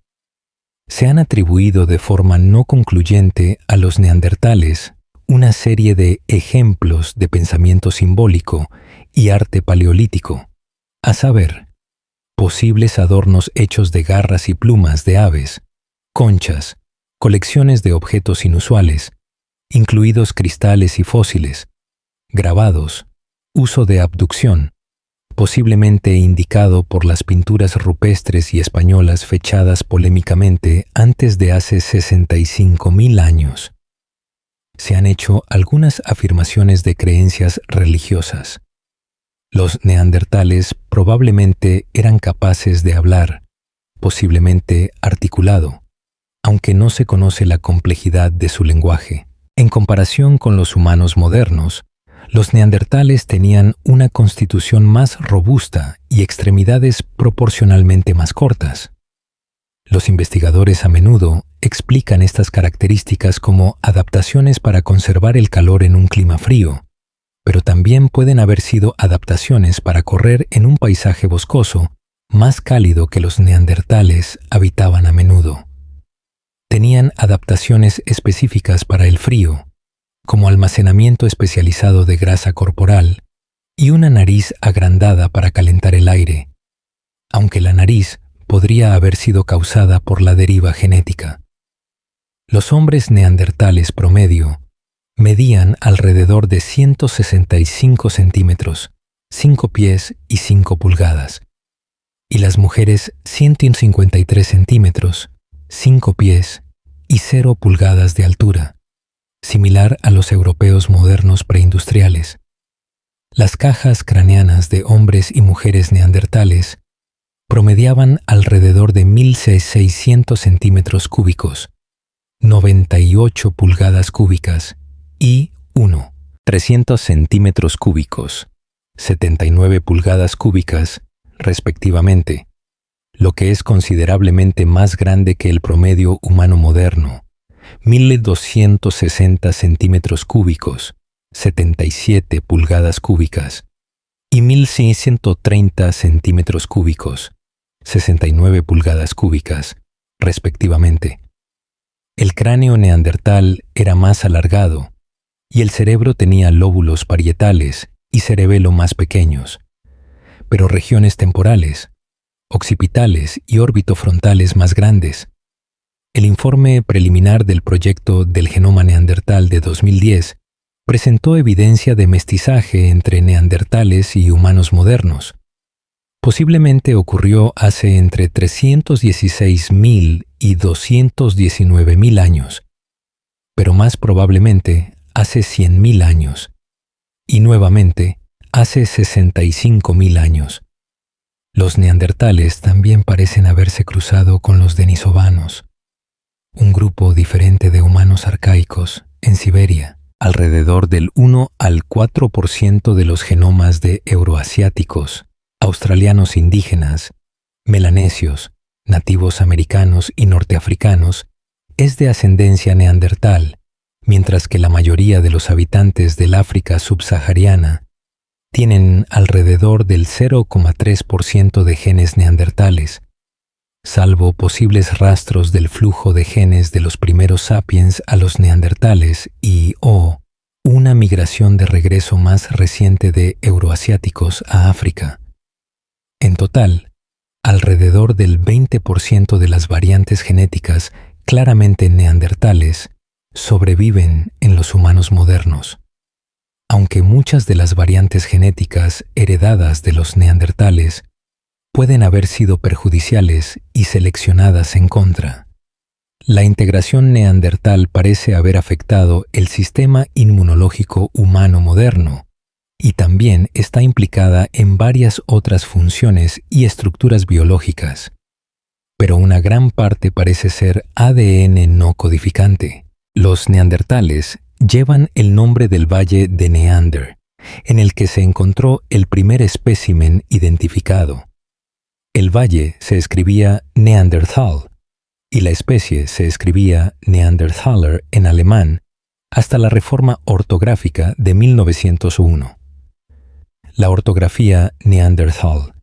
Se han atribuido de forma no concluyente a los neandertales una serie de ejemplos de pensamiento simbólico y arte paleolítico, a saber, posibles adornos hechos de garras y plumas de aves, conchas, colecciones de objetos inusuales, incluidos cristales y fósiles, grabados, uso de abducción, posiblemente indicado por las pinturas rupestres y españolas fechadas polémicamente antes de hace 65.000 años. Se han hecho algunas afirmaciones de creencias religiosas. Los neandertales probablemente eran capaces de hablar, posiblemente articulado, aunque no se conoce la complejidad de su lenguaje. En comparación con los humanos modernos, los neandertales tenían una constitución más robusta y extremidades proporcionalmente más cortas. Los investigadores a menudo explican estas características como adaptaciones para conservar el calor en un clima frío, pero también pueden haber sido adaptaciones para correr en un paisaje boscoso más cálido que los neandertales habitaban a menudo. Tenían adaptaciones específicas para el frío, como almacenamiento especializado de grasa corporal y una nariz agrandada para calentar el aire, aunque la nariz podría haber sido causada por la deriva genética. Los hombres neandertales promedio medían alrededor de 165 centímetros, 5 pies y 5 pulgadas, y las mujeres 153 centímetros, 5 pies y 0 pulgadas de altura, similar a los europeos modernos preindustriales. Las cajas craneanas de hombres y mujeres neandertales promediaban alrededor de 1.600 centímetros cúbicos, 98 pulgadas cúbicas y 300 centímetros cúbicos, 79 pulgadas cúbicas, respectivamente, lo que es considerablemente más grande que el promedio humano moderno, 1.260 centímetros cúbicos, 77 pulgadas cúbicas, y 1.630 centímetros cúbicos, 69 pulgadas cúbicas, respectivamente. El cráneo neandertal era más alargado, y el cerebro tenía lóbulos parietales y cerebelo más pequeños, pero regiones temporales, occipitales y orbitofrontales más grandes. El informe preliminar del proyecto del genoma neandertal de 2010 presentó evidencia de mestizaje entre neandertales y humanos modernos. Posiblemente ocurrió hace entre 316.000 y 219.000 años, pero más probablemente hace 100.000 años, y nuevamente hace 65.000 años. Los neandertales también parecen haberse cruzado con los denisovanos, un grupo diferente de humanos arcaicos en Siberia. Alrededor del 1 al 4% de los genomas de euroasiáticos, australianos indígenas, melanesios, nativos americanos y norteafricanos es de ascendencia neandertal, mientras que la mayoría de los habitantes del África subsahariana tienen alrededor del 0,3% de genes neandertales, salvo posibles rastros del flujo de genes de los primeros sapiens a los neandertales y/o una migración de regreso más reciente de euroasiáticos a África. En total, alrededor del 20% de las variantes genéticas claramente neandertales sobreviven en los humanos modernos. Aunque muchas de las variantes genéticas heredadas de los neandertales pueden haber sido perjudiciales y seleccionadas en contra. La integración neandertal parece haber afectado el sistema inmunológico humano moderno y también está implicada en varias otras funciones y estructuras biológicas, pero una gran parte parece ser ADN no codificante. Los neandertales llevan el nombre del valle de Neander, en el que se encontró el primer espécimen identificado. El valle se escribía Neanderthal y la especie se escribía Neanderthaler en alemán hasta la reforma ortográfica de 1901. La ortografía Neanderthal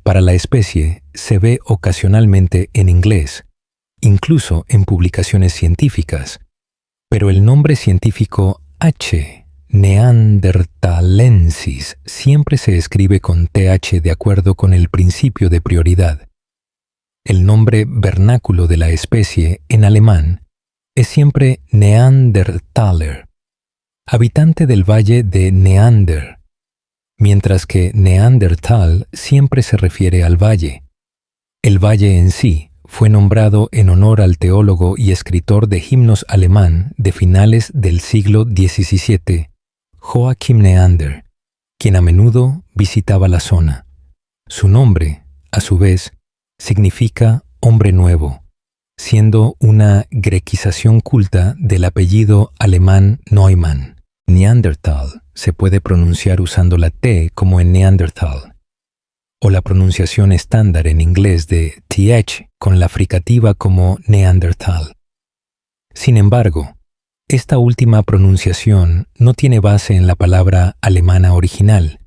para la especie se ve ocasionalmente en inglés incluso en publicaciones científicas, pero el nombre científico H. neanderthalensis siempre se escribe con TH de acuerdo con el principio de prioridad. El nombre vernáculo de la especie en alemán es siempre Neanderthaler, habitante del valle de Neander, mientras que Neandertal siempre se refiere al valle. El valle en sí fue nombrado en honor al teólogo y escritor de himnos alemán de finales del siglo XVII, Joachim Neander, quien a menudo visitaba la zona. Su nombre, a su vez, significa hombre nuevo, siendo una grequización culta del apellido alemán Neumann. Neandertal se puede pronunciar usando la T como en Neanderthal, o la pronunciación estándar en inglés de TH con la fricativa como Neanderthal. Sin embargo, esta última pronunciación no tiene base en la palabra alemana original,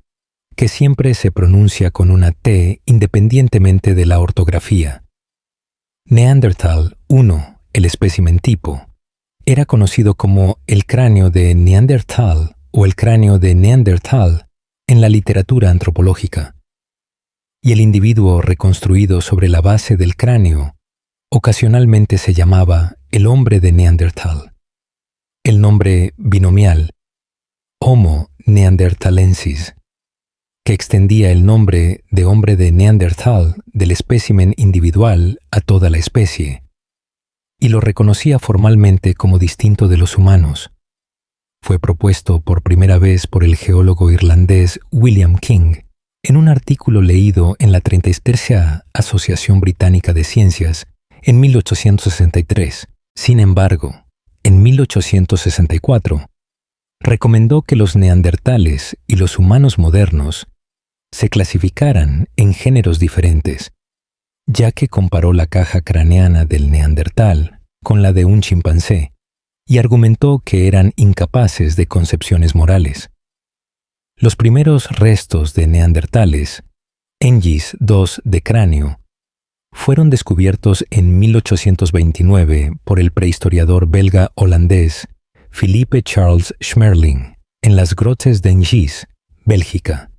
que siempre se pronuncia con una T independientemente de la ortografía. Neanderthal 1, el espécimen tipo, era conocido como el cráneo de Neanderthal o el cráneo de Neanderthal en la literatura antropológica, y el individuo reconstruido sobre la base del cráneo ocasionalmente se llamaba el hombre de Neanderthal. El nombre binomial, Homo neanderthalensis, que extendía el nombre de hombre de Neanderthal del espécimen individual a toda la especie, y lo reconocía formalmente como distinto de los humanos. Fue propuesto por primera vez por el geólogo irlandés William King en un artículo leído en la 33ª Asociación Británica de Ciencias en 1863. Sin embargo, en 1864, recomendó que los neandertales y los humanos modernos se clasificaran en géneros diferentes, ya que comparó la caja craneana del neandertal con la de un chimpancé y argumentó que eran incapaces de concepciones morales. Los primeros restos de neandertales, Engis II de cráneo, fueron descubiertos en 1829 por el prehistoriador belga-holandés Philippe Charles Schmerling en las grottes de Engis, Bélgica.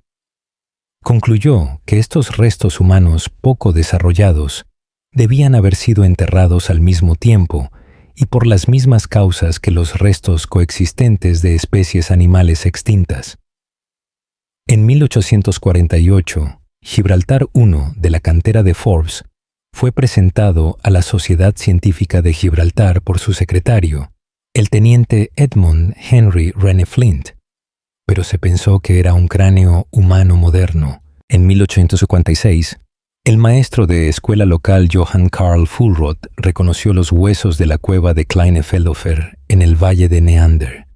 Concluyó que estos restos humanos poco desarrollados debían haber sido enterrados al mismo tiempo y por las mismas causas que los restos coexistentes de especies animales extintas. En 1848, Gibraltar I de la cantera de Forbes fue presentado a la Sociedad Científica de Gibraltar por su secretario, el teniente Edmund Henry Rene Flint, pero se pensó que era un cráneo humano moderno. En 1856, el maestro de escuela local Johann Karl Fulroth reconoció los huesos de la cueva de Kleinefeldofer en el valle de Neander,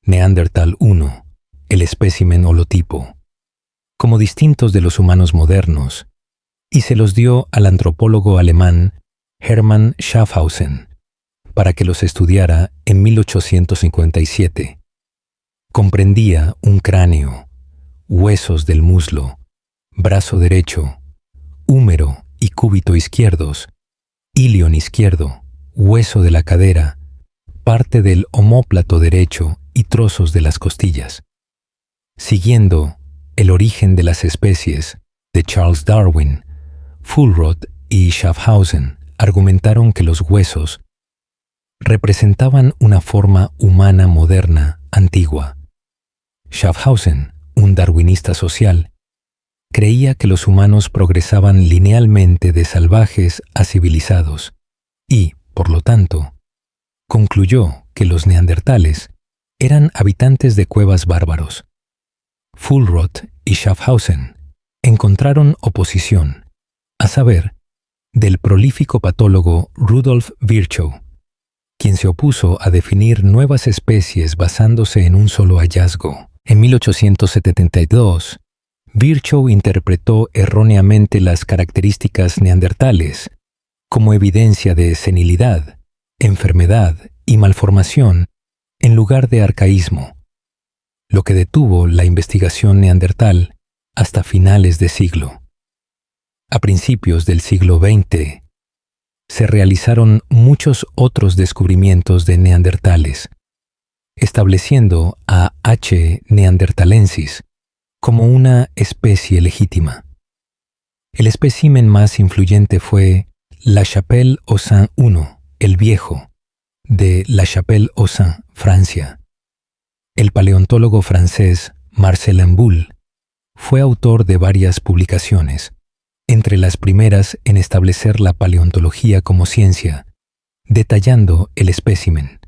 Neandertal I, el espécimen holotipo, como distintos de los humanos modernos, y se los dio al antropólogo alemán Hermann Schaffhausen para que los estudiara en 1857. Comprendía un cráneo, huesos del muslo, brazo derecho, húmero y cúbito izquierdos, ilion izquierdo, hueso de la cadera, parte del omóplato derecho y trozos de las costillas. Siguiendo El origen de las especies de Charles Darwin, Fulroth y Schaffhausen argumentaron que los huesos representaban una forma humana moderna antigua. Schaffhausen, un darwinista social, creía que los humanos progresaban linealmente de salvajes a civilizados y, por lo tanto, concluyó que los neandertales eran habitantes de cuevas bárbaros. Fulroth y Schaffhausen encontraron oposición, a saber, del prolífico patólogo Rudolf Virchow, quien se opuso a definir nuevas especies basándose en un solo hallazgo. En 1872, Virchow interpretó erróneamente las características neandertales como evidencia de senilidad, enfermedad y malformación en lugar de arcaísmo, lo que detuvo la investigación neandertal hasta finales de siglo. A principios del siglo XX, se realizaron muchos otros descubrimientos de neandertales, estableciendo a H. neanderthalensis como una especie legítima. El espécimen más influyente fue La Chapelle-aux-Saints I, el Viejo, de La Chapelle-aux-Saints, Francia. El paleontólogo francés Marcelin Bull fue autor de varias publicaciones, entre las primeras en establecer la paleontología como ciencia, detallando el espécimen,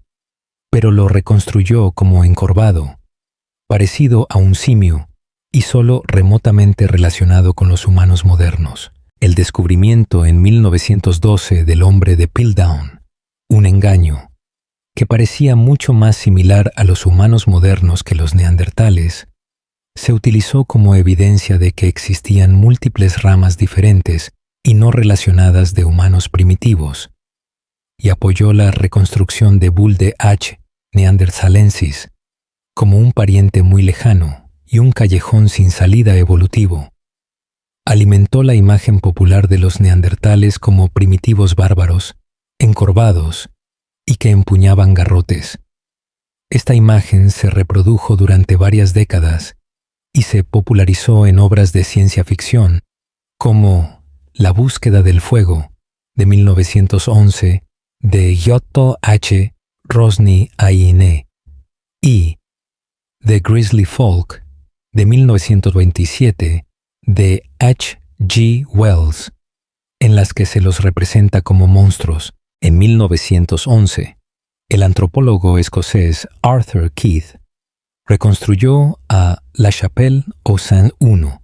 pero lo reconstruyó como encorvado, parecido a un simio y solo remotamente relacionado con los humanos modernos. El descubrimiento en 1912 del hombre de Piltdown, un engaño, que parecía mucho más similar a los humanos modernos que los neandertales, se utilizó como evidencia de que existían múltiples ramas diferentes y no relacionadas de humanos primitivos, y apoyó la reconstrucción de Bull de H. neanderthalensis como un pariente muy lejano y un callejón sin salida evolutivo. Alimentó la imagen popular de los neandertales como primitivos bárbaros, encorvados y que empuñaban garrotes. Esta imagen se reprodujo durante varias décadas y se popularizó en obras de ciencia ficción como La búsqueda del fuego, de 1911, de Giotto H. Rosny Aine, y The Grizzly Folk, de 1927, de H. G. Wells, en las que se los representa como monstruos. En 1911, el antropólogo escocés Arthur Keith reconstruyó a La Chapelle-aux-Saints I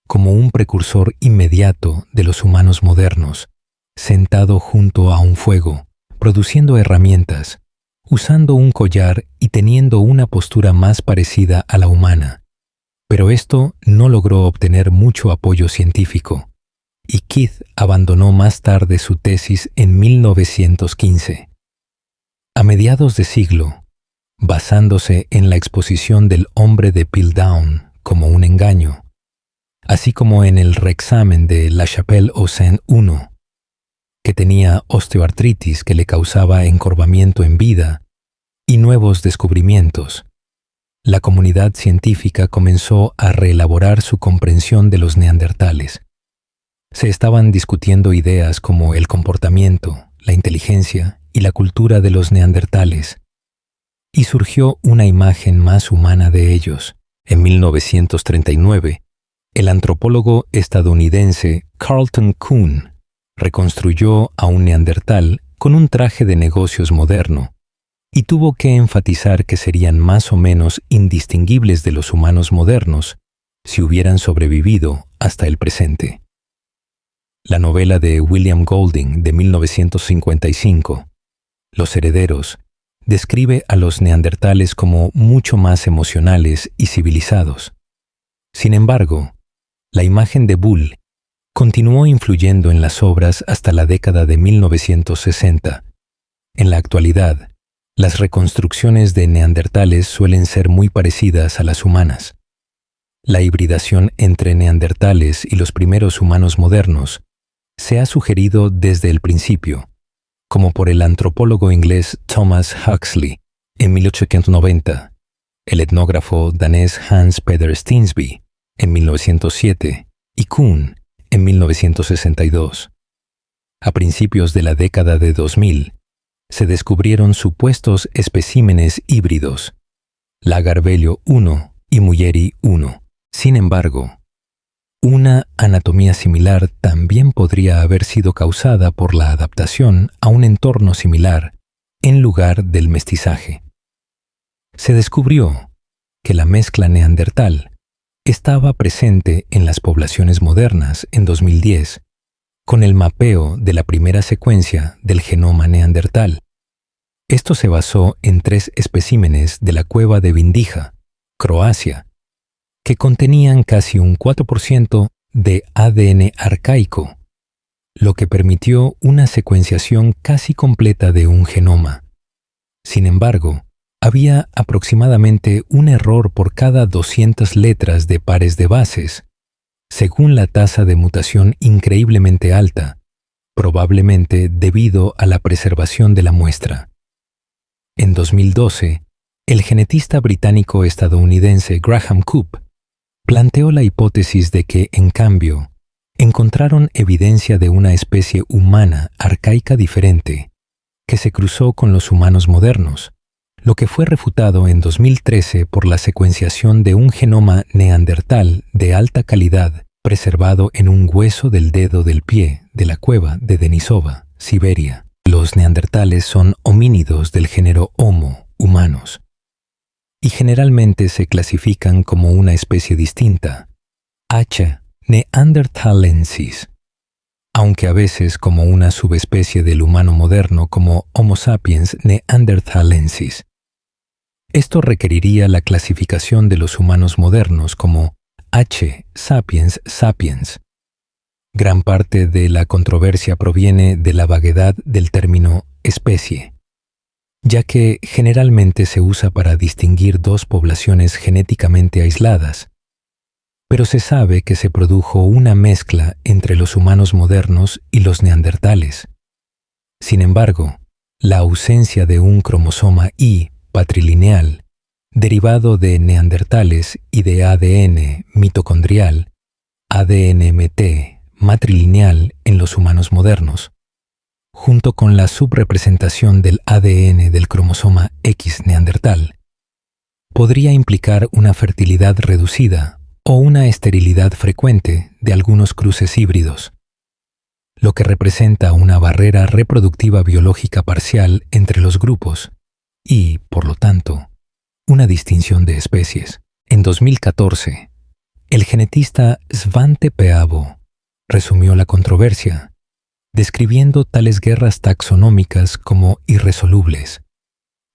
como un precursor inmediato de los humanos modernos, sentado junto a un fuego, produciendo herramientas, usando un collar y teniendo una postura más parecida a la humana. Pero esto no logró obtener mucho apoyo científico, y Keith abandonó más tarde su tesis en 1915. A mediados de siglo, basándose en la exposición del hombre de Piltdown como un engaño, así como en el reexamen de La Chapelle-aux-Saints I, que tenía osteoartritis que le causaba encorvamiento en vida, y nuevos descubrimientos, la comunidad científica comenzó a reelaborar su comprensión de los neandertales. Se estaban discutiendo ideas como el comportamiento, la inteligencia y la cultura de los neandertales, y surgió una imagen más humana de ellos. En 1939, el antropólogo estadounidense Carlton Kuhn reconstruyó a un neandertal con un traje de negocios moderno y tuvo que enfatizar que serían más o menos indistinguibles de los humanos modernos si hubieran sobrevivido hasta el presente. La novela de William Golding de 1955, Los herederos, describe a los neandertales como mucho más emocionales y civilizados. Sin embargo, la imagen de Bull continuó influyendo en las obras hasta la década de 1960. En la actualidad, las reconstrucciones de neandertales suelen ser muy parecidas a las humanas. La hibridación entre neandertales y los primeros humanos modernos se ha sugerido desde el principio, como por el antropólogo inglés Thomas Huxley en 1890, el etnógrafo danés Hans Peder Stensby en 1907 y Kuhn en 1962. A principios de la década de 2000, se descubrieron supuestos especímenes híbridos, Lagarvello I y Mulleri I. Sin embargo, una anatomía similar también podría haber sido causada por la adaptación a un entorno similar en lugar del mestizaje. Se descubrió que la mezcla neandertal estaba presente en las poblaciones modernas en 2010 con el mapeo de la primera secuencia del genoma neandertal. Esto se basó en 3 especímenes de la cueva de Vindija, Croacia, que contenían casi un 4% de ADN arcaico, lo que permitió una secuenciación casi completa de un genoma. Sin embargo, había aproximadamente un error por cada 200 letras de pares de bases, según la tasa de mutación increíblemente alta, probablemente debido a la preservación de la muestra. En 2012, el genetista británico-estadounidense Graham Coop planteó la hipótesis de que, en cambio, encontraron evidencia de una especie humana arcaica diferente que se cruzó con los humanos modernos, lo que fue refutado en 2013 por la secuenciación de un genoma neandertal de alta calidad preservado en un hueso del dedo del pie de la cueva de Denisova, Siberia. Los neandertales son homínidos del género Homo, humanos, y generalmente se clasifican como una especie distinta, H. neanderthalensis, aunque a veces como una subespecie del humano moderno como Homo sapiens neanderthalensis. Esto requeriría la clasificación de los humanos modernos como H. sapiens sapiens. Gran parte de la controversia proviene de la vaguedad del término especie, ya que generalmente se usa para distinguir dos poblaciones genéticamente aisladas, pero se sabe que se produjo una mezcla entre los humanos modernos y los neandertales. Sin embargo, la ausencia de un cromosoma Y patrilineal, derivado de neandertales y de ADN mitocondrial, ADN-MT, matrilineal en los humanos modernos, junto con la subrepresentación del ADN del cromosoma X neandertal, podría implicar una fertilidad reducida o una esterilidad frecuente de algunos cruces híbridos, lo que representa una barrera reproductiva biológica parcial entre los grupos y, por lo tanto, una distinción de especies. En 2014, el genetista Svante Pääbo resumió la controversia, describiendo tales guerras taxonómicas como irresolubles,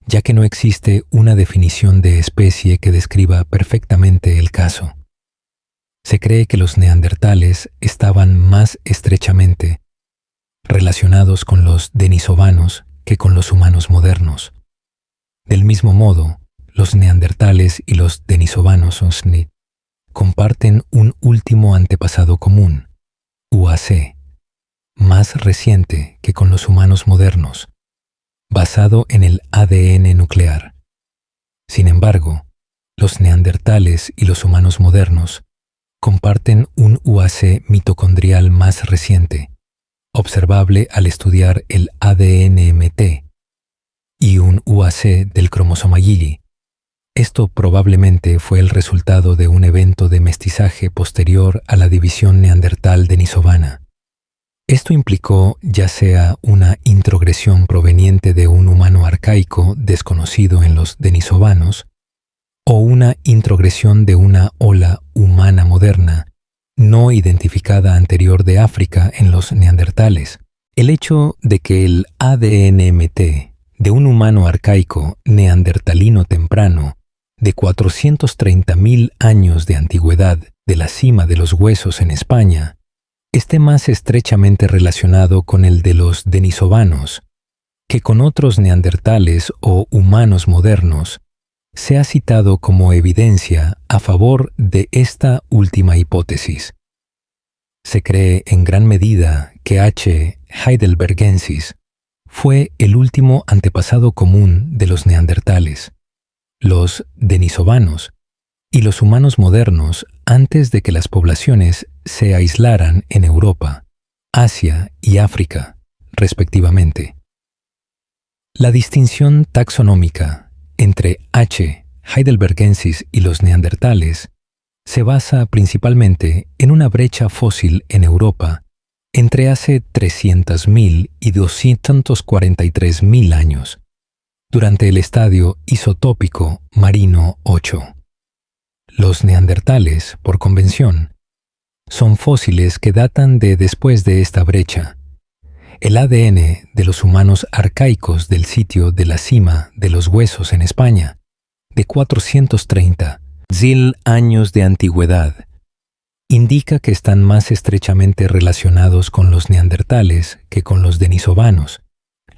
ya que no existe una definición de especie que describa perfectamente el caso. Se cree que los neandertales estaban más estrechamente relacionados con los denisovanos que con los humanos modernos. Del mismo modo, los neandertales y los denisovanos comparten un último antepasado común, UAC, más reciente que con los humanos modernos, basado en el ADN nuclear. Sin embargo, los neandertales y los humanos modernos comparten un UAC mitocondrial más reciente, observable al estudiar el ADN-MT, y un UAC del cromosoma Y. Esto probablemente fue el resultado de un evento de mestizaje posterior a la división neandertal-denisovana. Esto implicó ya sea una introgresión proveniente de un humano arcaico desconocido en los denisovanos o una introgresión de una ola humana moderna no identificada anterior de África en los neandertales. El hecho de que el ADN-MT de un humano arcaico neandertalino temprano de 430.000 años de antigüedad de la cima de los huesos en España esté más estrechamente relacionado con el de los denisovanos que con otros neandertales o humanos modernos, se ha citado como evidencia a favor de esta última hipótesis. Se cree en gran medida que H. heidelbergensis fue el último antepasado común de los neandertales, los denisovanos y los humanos modernos antes de que las poblaciones se aislaran en Europa, Asia y África, respectivamente. La distinción taxonómica entre H. heidelbergensis y los neandertales se basa principalmente en una brecha fósil en Europa entre hace 300.000 y 243.000 años, durante el estadio isotópico marino 8. Los neandertales, por convención, son fósiles que datan de después de esta brecha. El ADN de los humanos arcaicos del sitio de la cima de los huesos en España, de 430.000 años de antigüedad, indica que están más estrechamente relacionados con los neandertales que con los denisovanos,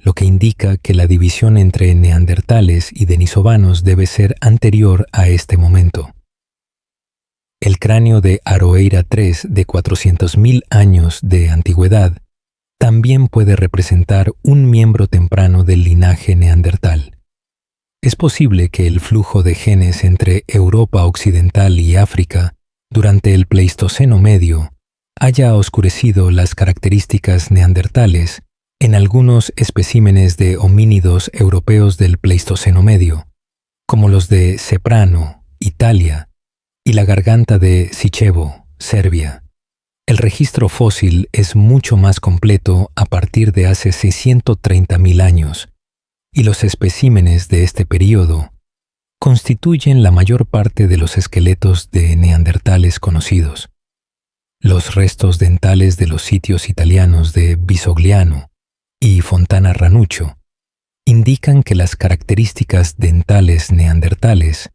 lo que indica que la división entre neandertales y denisovanos debe ser anterior a este momento. El cráneo de Aroeira III de 400.000 años de antigüedad también puede representar un miembro temprano del linaje neandertal. Es posible que el flujo de genes entre Europa occidental y África durante el Pleistoceno medio haya oscurecido las características neandertales en algunos especímenes de homínidos europeos del Pleistoceno medio, como los de Ceprano, Italia, y la garganta de Sichevo, Serbia. El registro fósil es mucho más completo a partir de hace 630.000 años, y los especímenes de este período constituyen la mayor parte de los esqueletos de neandertales conocidos. Los restos dentales de los sitios italianos de Bisogliano y Fontana Ranuccio indican que las características dentales neandertales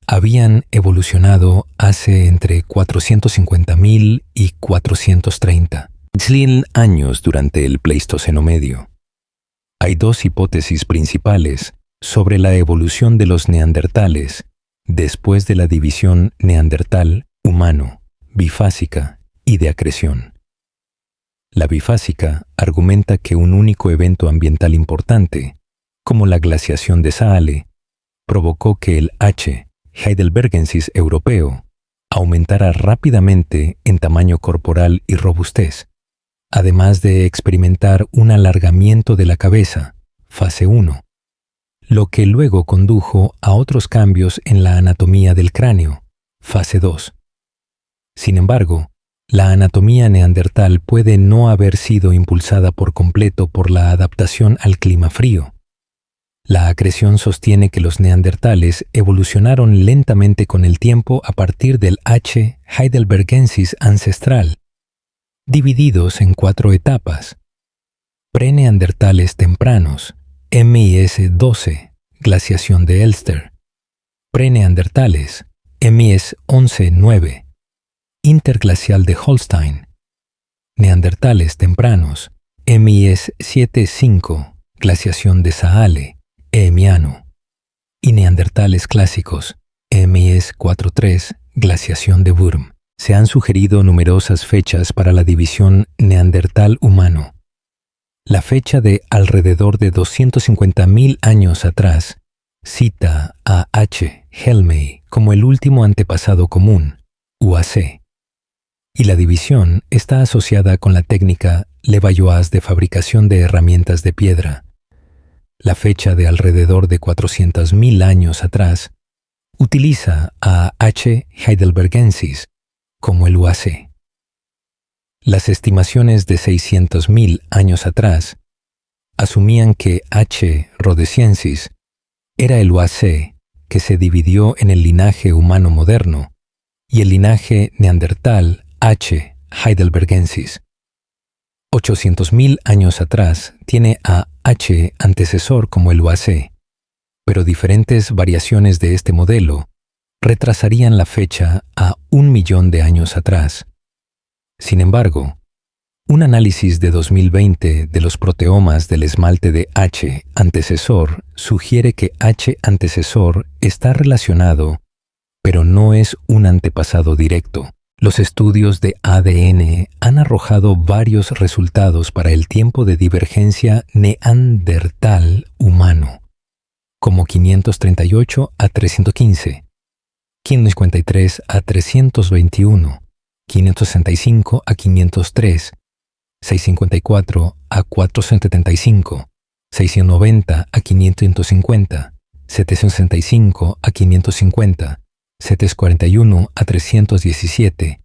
habían evolucionado hace entre 450.000 y 430.000 años durante el Pleistoceno medio. Hay dos hipótesis principales sobre la evolución de los neandertales después de la división neandertal-humano, bifásica y de acreción. La bifásica argumenta que un único evento ambiental importante, como la glaciación de Saale, provocó que el H. heidelbergensis europeo aumentara rápidamente en tamaño corporal y robustez, además de experimentar un alargamiento de la cabeza, fase 1, lo que luego condujo a otros cambios en la anatomía del cráneo, fase 2. Sin embargo, la anatomía neandertal puede no haber sido impulsada por completo por la adaptación al clima frío. La acreción sostiene que los neandertales evolucionaron lentamente con el tiempo a partir del H. heidelbergensis ancestral, divididos en 4 etapas: preneandertales tempranos, MIS-12, glaciación de Elster; preneandertales, MIS-11-9, interglacial de Holstein; neandertales tempranos, MIS-7-5, glaciación de Saale, Eemiano; y neandertales clásicos, MIS-4-3, glaciación de Wurm. Se han sugerido numerosas fechas para la división neandertal-humano. La fecha de alrededor de 250.000 años atrás cita a H. Helmey como el último antepasado común, UAC, y la división está asociada con la técnica Levallois de fabricación de herramientas de piedra. La fecha de alrededor de 400.000 años atrás utiliza a H. heidelbergensis como el UAC. Las estimaciones de 600.000 años atrás asumían que H. rhodesiensis era el UAC que se dividió en el linaje humano moderno y el linaje neandertal H. heidelbergensis. 800.000 años atrás tiene a H. antecesor como el UAC, pero diferentes variaciones de este modelo retrasarían la fecha a 1.000.000 de años atrás. Sin embargo, un análisis de 2020 de los proteomas del esmalte de H. antecesor sugiere que H. antecesor está relacionado, pero no es un antepasado directo. Los estudios de ADN han arrojado varios resultados para el tiempo de divergencia neandertal humano, como 538 a 315, 553 a 321, 565 a 503, 654 a 475, 690 a 550, 765 a 550, 741 a 317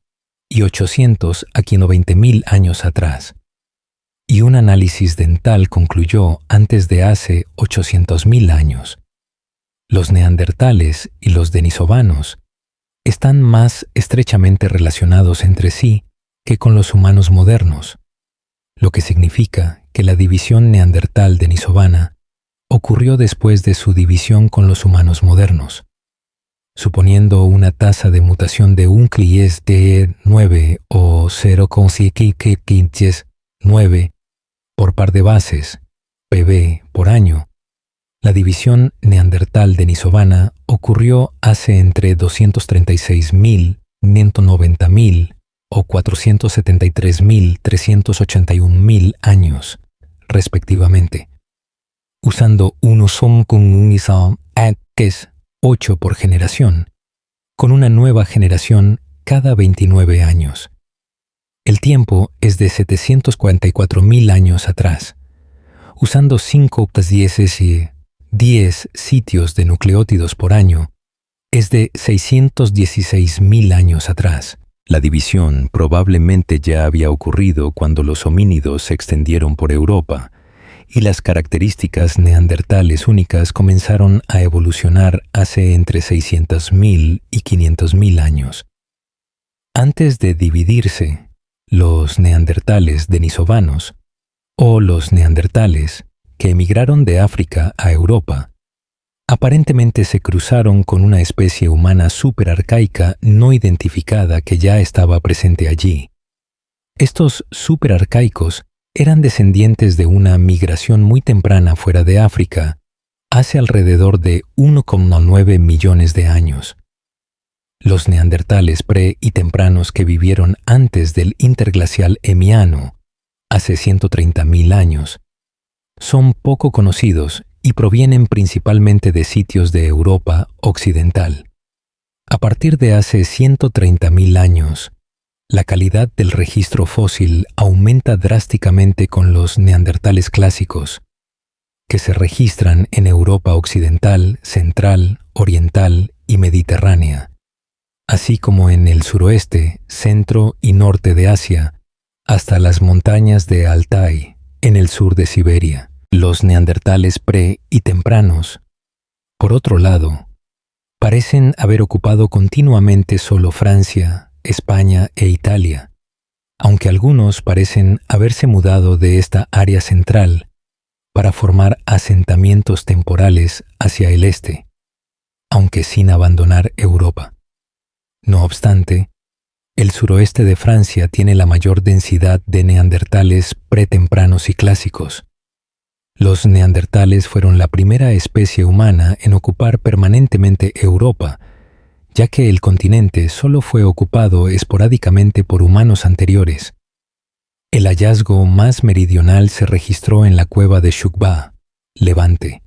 y 800 a 120.000 años atrás. Y un análisis dental concluyó antes de hace 800.000 años. Los neandertales y los denisovanos están más estrechamente relacionados entre sí que con los humanos modernos, lo que significa que la división neandertal-denisovana ocurrió después de su división con los humanos modernos, suponiendo una tasa de mutación de un cliés de 9 o 0,9 por par de bases, PB por año. La división neandertal-denisovana ocurrió hace entre 236.000 y 190.000 o 473.381.000 años, respectivamente, usando un que es 8 por generación, con una nueva generación cada 29 años. El tiempo es de 744.000 años atrás, usando 5 y 10 sitios de nucleótidos por año, es de 616.000 años atrás. La división probablemente ya había ocurrido cuando los homínidos se extendieron por Europa y las características neandertales únicas comenzaron a evolucionar hace entre 600.000 y 500.000 años. Antes de dividirse, los neandertales denisovanos, o los neandertales que emigraron de África a Europa, aparentemente se cruzaron con una especie humana superarcaica no identificada que ya estaba presente allí. Estos superarcaicos eran descendientes de una migración muy temprana fuera de África, hace alrededor de 1,9 millones de años. Los neandertales pre y tempranos que vivieron antes del interglacial Emiano, hace 130.000 años, son poco conocidos y provienen principalmente de sitios de Europa occidental. A partir de hace 130.000 años, la calidad del registro fósil aumenta drásticamente con los neandertales clásicos, que se registran en Europa occidental, central, oriental y mediterránea, así como en el suroeste, centro y norte de Asia, hasta las montañas de Altai, en el sur de Siberia. Los neandertales pre y tempranos, por otro lado, parecen haber ocupado continuamente solo Francia, España e Italia, aunque algunos parecen haberse mudado de esta área central para formar asentamientos temporales hacia el este, aunque sin abandonar Europa. No obstante, el suroeste de Francia tiene la mayor densidad de neandertales pretempranos y clásicos. Los neandertales fueron la primera especie humana en ocupar permanentemente Europa, ya que el continente solo fue ocupado esporádicamente por humanos anteriores. El hallazgo más meridional se registró en la cueva de Shukba, Levante.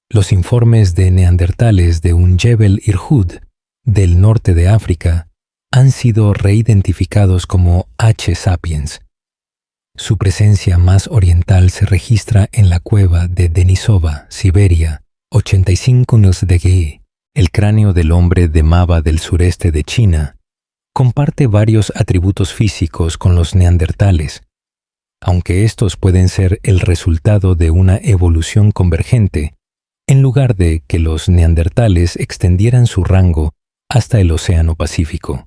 Los informes de neandertales de un Jebel Irhoud, del norte de África, han sido reidentificados como H. sapiens. Su presencia más oriental se registra en la cueva de Denisova, Siberia, 85 km. El cráneo del hombre de Maba del sureste de China comparte varios atributos físicos con los neandertales, aunque estos pueden ser el resultado de una evolución convergente, en lugar de que los neandertales extendieran su rango hasta el Océano Pacífico.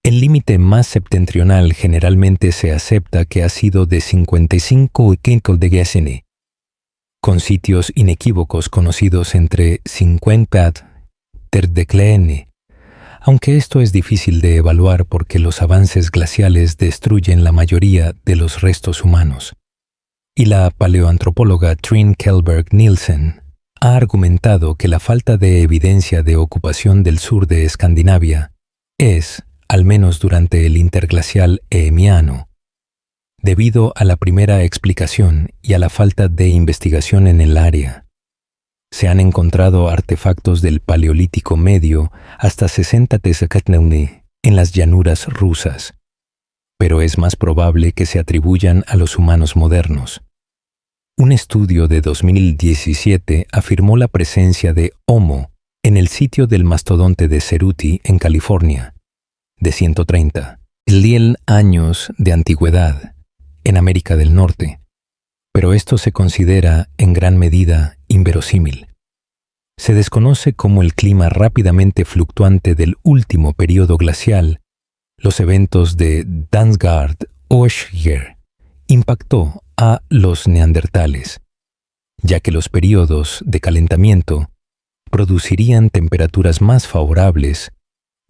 El límite más septentrional generalmente se acepta que ha sido de 55 km, con sitios inequívocos conocidos entre 50 Terdekleene, aunque esto es difícil de evaluar porque los avances glaciales destruyen la mayoría de los restos humanos. Y la paleoantropóloga Trine Kjellberg Nielsen ha argumentado que la falta de evidencia de ocupación del sur de Escandinavia es, al menos durante el interglacial Eemiano, debido a la primera explicación y a la falta de investigación en el área. Se han encontrado artefactos del Paleolítico Medio hasta 60 Tezcatlipoca en las llanuras rusas, pero es más probable que se atribuyan a los humanos modernos. Un estudio de 2017 afirmó la presencia de Homo en el sitio del mastodonte de Ceruti, en California, de 130.000 años de antigüedad, en América del Norte, pero esto se considera en gran medida inverosímil. Se desconoce cómo el clima rápidamente fluctuante del último período glacial, los eventos de Dansgaard-Oeschger, impactó a los neandertales, ya que los periodos de calentamiento producirían temperaturas más favorables,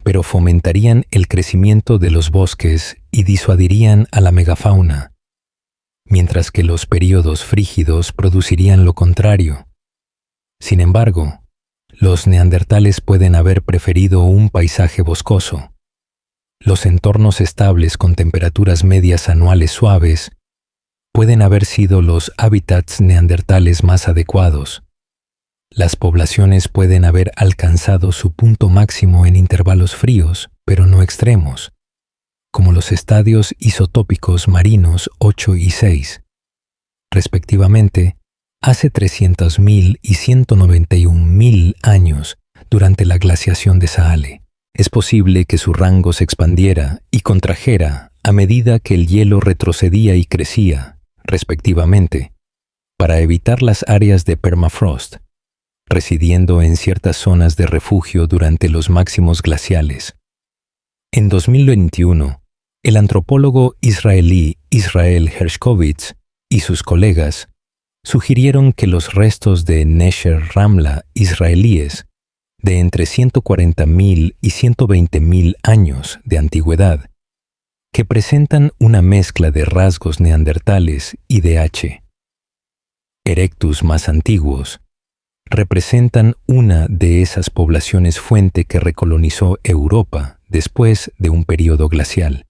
pero fomentarían el crecimiento de los bosques y disuadirían a la megafauna, mientras que los períodos frígidos producirían lo contrario. Sin embargo, los neandertales pueden haber preferido un paisaje boscoso. Los entornos estables con temperaturas medias anuales suaves pueden haber sido los hábitats neandertales más adecuados. Las poblaciones pueden haber alcanzado su punto máximo en intervalos fríos, pero no extremos, como los estadios isotópicos marinos 8 y 6, respectivamente, hace 300.000 y 191.000 años durante la glaciación de Saale. Es posible que su rango se expandiera y contrajera a medida que el hielo retrocedía y crecía, respectivamente, para evitar las áreas de permafrost, residiendo en ciertas zonas de refugio durante los máximos glaciales. En 2021, el antropólogo israelí Israel Hershkovitz y sus colegas sugirieron que los restos de Nesher Ramla israelíes de entre 140.000 y 120.000 años de antigüedad, que presentan una mezcla de rasgos neandertales y de H. erectus más antiguos, representan una de esas poblaciones fuente que recolonizó Europa después de un período glacial.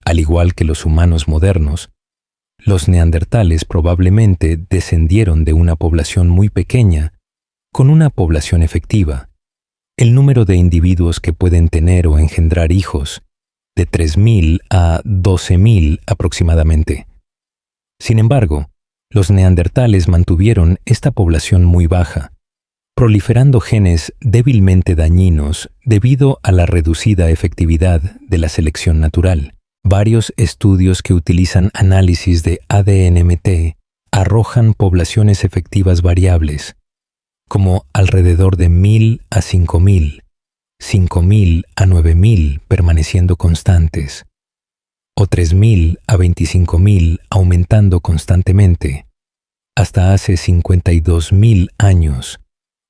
Al igual que los humanos modernos, los neandertales probablemente descendieron de una población muy pequeña con una población efectiva. El número de individuos que pueden tener o engendrar hijos, de 3.000 a 12.000 aproximadamente. Sin embargo, los neandertales mantuvieron esta población muy baja, proliferando genes débilmente dañinos debido a la reducida efectividad de la selección natural. Varios estudios que utilizan análisis de ADN-MT arrojan poblaciones efectivas variables, como alrededor de 1.000 a 5.000, 5.000 a 9.000 permaneciendo constantes, o 3.000 a 25.000 aumentando constantemente, hasta hace 52.000 años,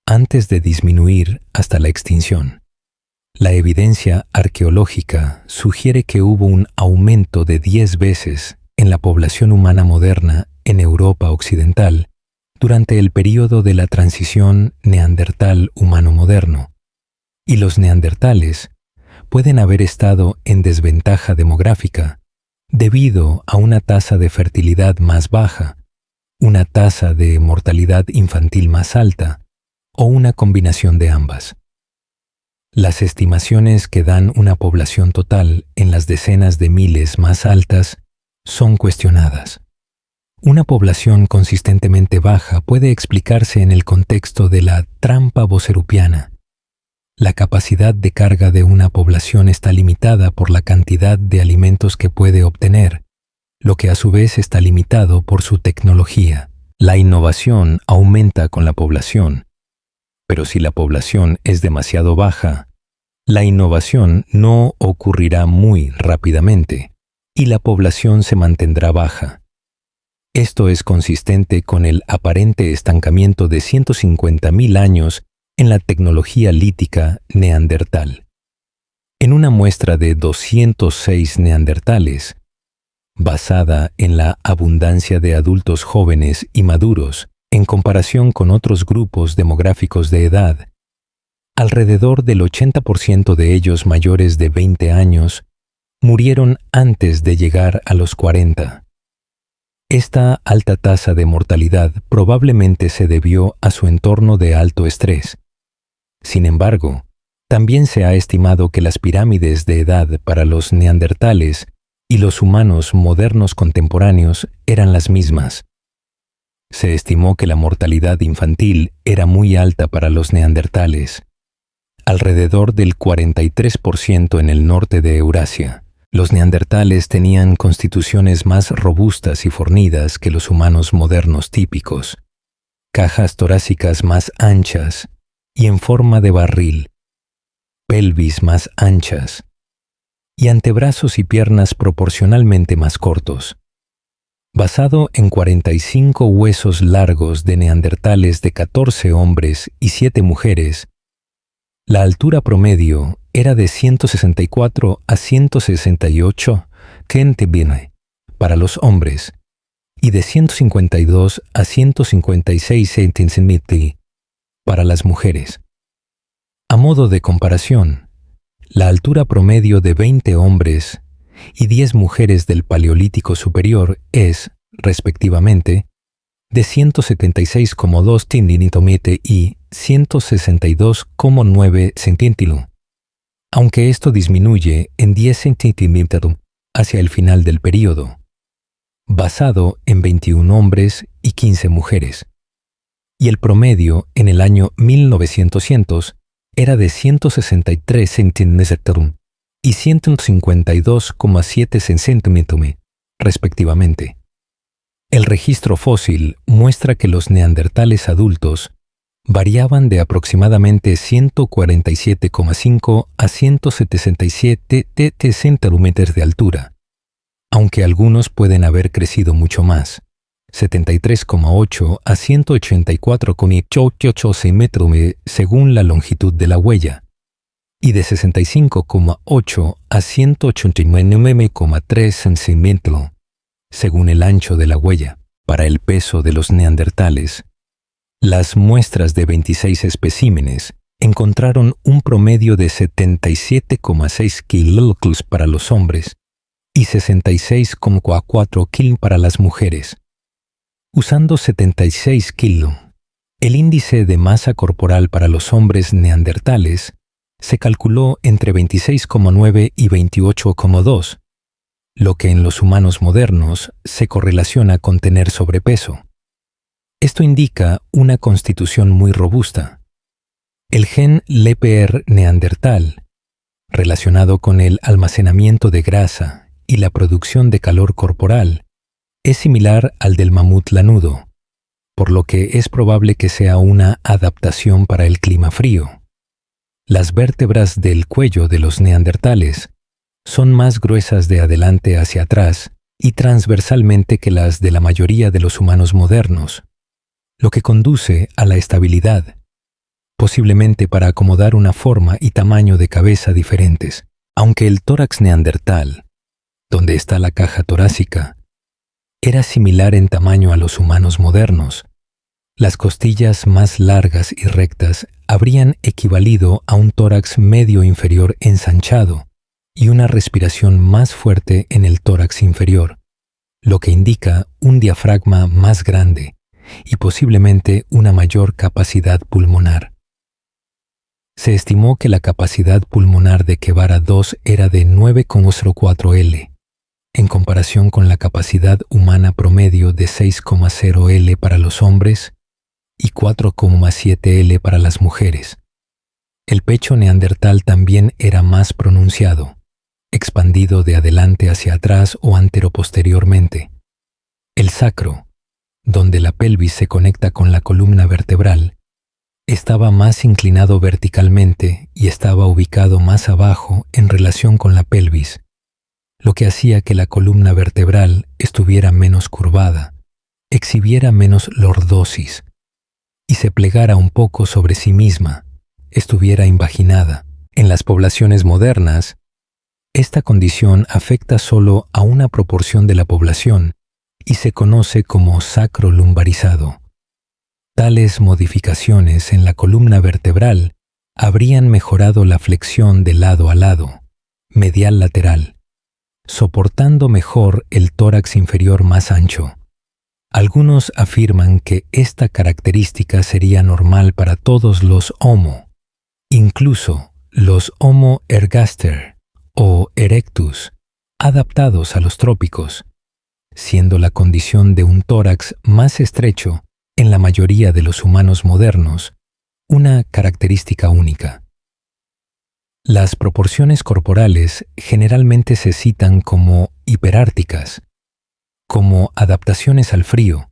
antes de disminuir hasta la extinción. La evidencia arqueológica sugiere que hubo un aumento de 10 veces en la población humana moderna en Europa occidental durante el período de la transición neandertal-humano moderno, y los neandertales pueden haber estado en desventaja demográfica debido a una tasa de fertilidad más baja, una tasa de mortalidad infantil más alta o una combinación de ambas. Las estimaciones que dan una población total en las decenas de miles más altas son cuestionadas. Una población consistentemente baja puede explicarse en el contexto de la trampa boserupiana. La capacidad de carga de una población está limitada por la cantidad de alimentos que puede obtener, lo que a su vez está limitado por su tecnología. La innovación aumenta con la población, pero si la población es demasiado baja, la innovación no ocurrirá muy rápidamente y la población se mantendrá baja. Esto es consistente con el aparente estancamiento de 150.000 años en la tecnología lítica neandertal. En una muestra de 206 neandertales, basada en la abundancia de adultos jóvenes y maduros en comparación con otros grupos demográficos de edad, alrededor del 80% de ellos mayores de 20 años murieron antes de llegar a los 40. Esta alta tasa de mortalidad probablemente se debió a su entorno de alto estrés. Sin embargo, también se ha estimado que las pirámides de edad para los neandertales y los humanos modernos contemporáneos eran las mismas. Se estimó que la mortalidad infantil era muy alta para los neandertales, alrededor del 43% en el norte de Eurasia. Los neandertales tenían constituciones más robustas y fornidas que los humanos modernos típicos, cajas torácicas más anchas y en forma de barril, pelvis más anchas y antebrazos y piernas proporcionalmente más cortos. Basado en 45 huesos largos de neandertales de 14 hombres y 7 mujeres, la altura promedio era de 164 a 168 cm para los hombres y de 152 a 156 cm para las mujeres. A modo de comparación, La altura promedio de 20 hombres y 10 mujeres del Paleolítico Superior es, respectivamente, de 176,2 cm y 162,9 cm, aunque esto disminuye en 10 cm hacia el final del período, basado en 21 hombres y 15 mujeres, y el promedio en el año 1900 era de 163 cm y 152,7 cm, respectivamente. El registro fósil muestra que los neandertales adultos variaban de aproximadamente 147,5 a 177 centímetros de altura, aunque algunos pueden haber crecido mucho más, 73,8 a 184,88 centímetros según la longitud de la huella, y de 65,8 a 189,3 centímetros según el ancho de la huella. Para el peso de los neandertales, las muestras de 26 especímenes encontraron un promedio de 77,6 kilocalories para los hombres y 66,4 kg para las mujeres. Usando 76 kg, el índice de masa corporal para los hombres neandertales se calculó entre 26,9 y 28,2, lo que en los humanos modernos se correlaciona con tener sobrepeso. Esto indica una constitución muy robusta. El gen LPR neandertal, relacionado con el almacenamiento de grasa y la producción de calor corporal, es similar al del mamut lanudo, por lo que es probable que sea una adaptación para el clima frío. Las vértebras del cuello de los neandertales son más gruesas de adelante hacia atrás y transversalmente que las de la mayoría de los humanos modernos, lo que conduce a la estabilidad, posiblemente para acomodar una forma y tamaño de cabeza diferentes. Aunque el tórax neandertal, donde está la caja torácica, era similar en tamaño a los humanos modernos, las costillas más largas y rectas habrían equivalido a un tórax medio inferior ensanchado y una respiración más fuerte en el tórax inferior, lo que indica un diafragma más grande y posiblemente una mayor capacidad pulmonar. Se estimó que la capacidad pulmonar de Guevara II era de 9,04 L, en comparación con la capacidad humana promedio de 6,0 L para los hombres y 4,7 L para las mujeres. El pecho neandertal también era más pronunciado, expandido de adelante hacia atrás o anteroposteriormente. El sacro, donde la pelvis se conecta con la columna vertebral, estaba más inclinado verticalmente y estaba ubicado más abajo en relación con la pelvis, lo que hacía que la columna vertebral estuviera menos curvada, exhibiera menos lordosis y se plegara un poco sobre sí misma, estuviera invaginada. En las poblaciones modernas, esta condición afecta solo a una proporción de la población y se conoce como sacro-lumbarizado. Tales modificaciones en la columna vertebral habrían mejorado la flexión de lado a lado, medial lateral, soportando mejor el tórax inferior más ancho. Algunos afirman que esta característica sería normal para todos los Homo, incluso los Homo ergaster o erectus, adaptados a los trópicos, siendo la condición de un tórax más estrecho en la mayoría de los humanos modernos una característica única. Las proporciones corporales generalmente se citan como hiperárticas, como adaptaciones al frío,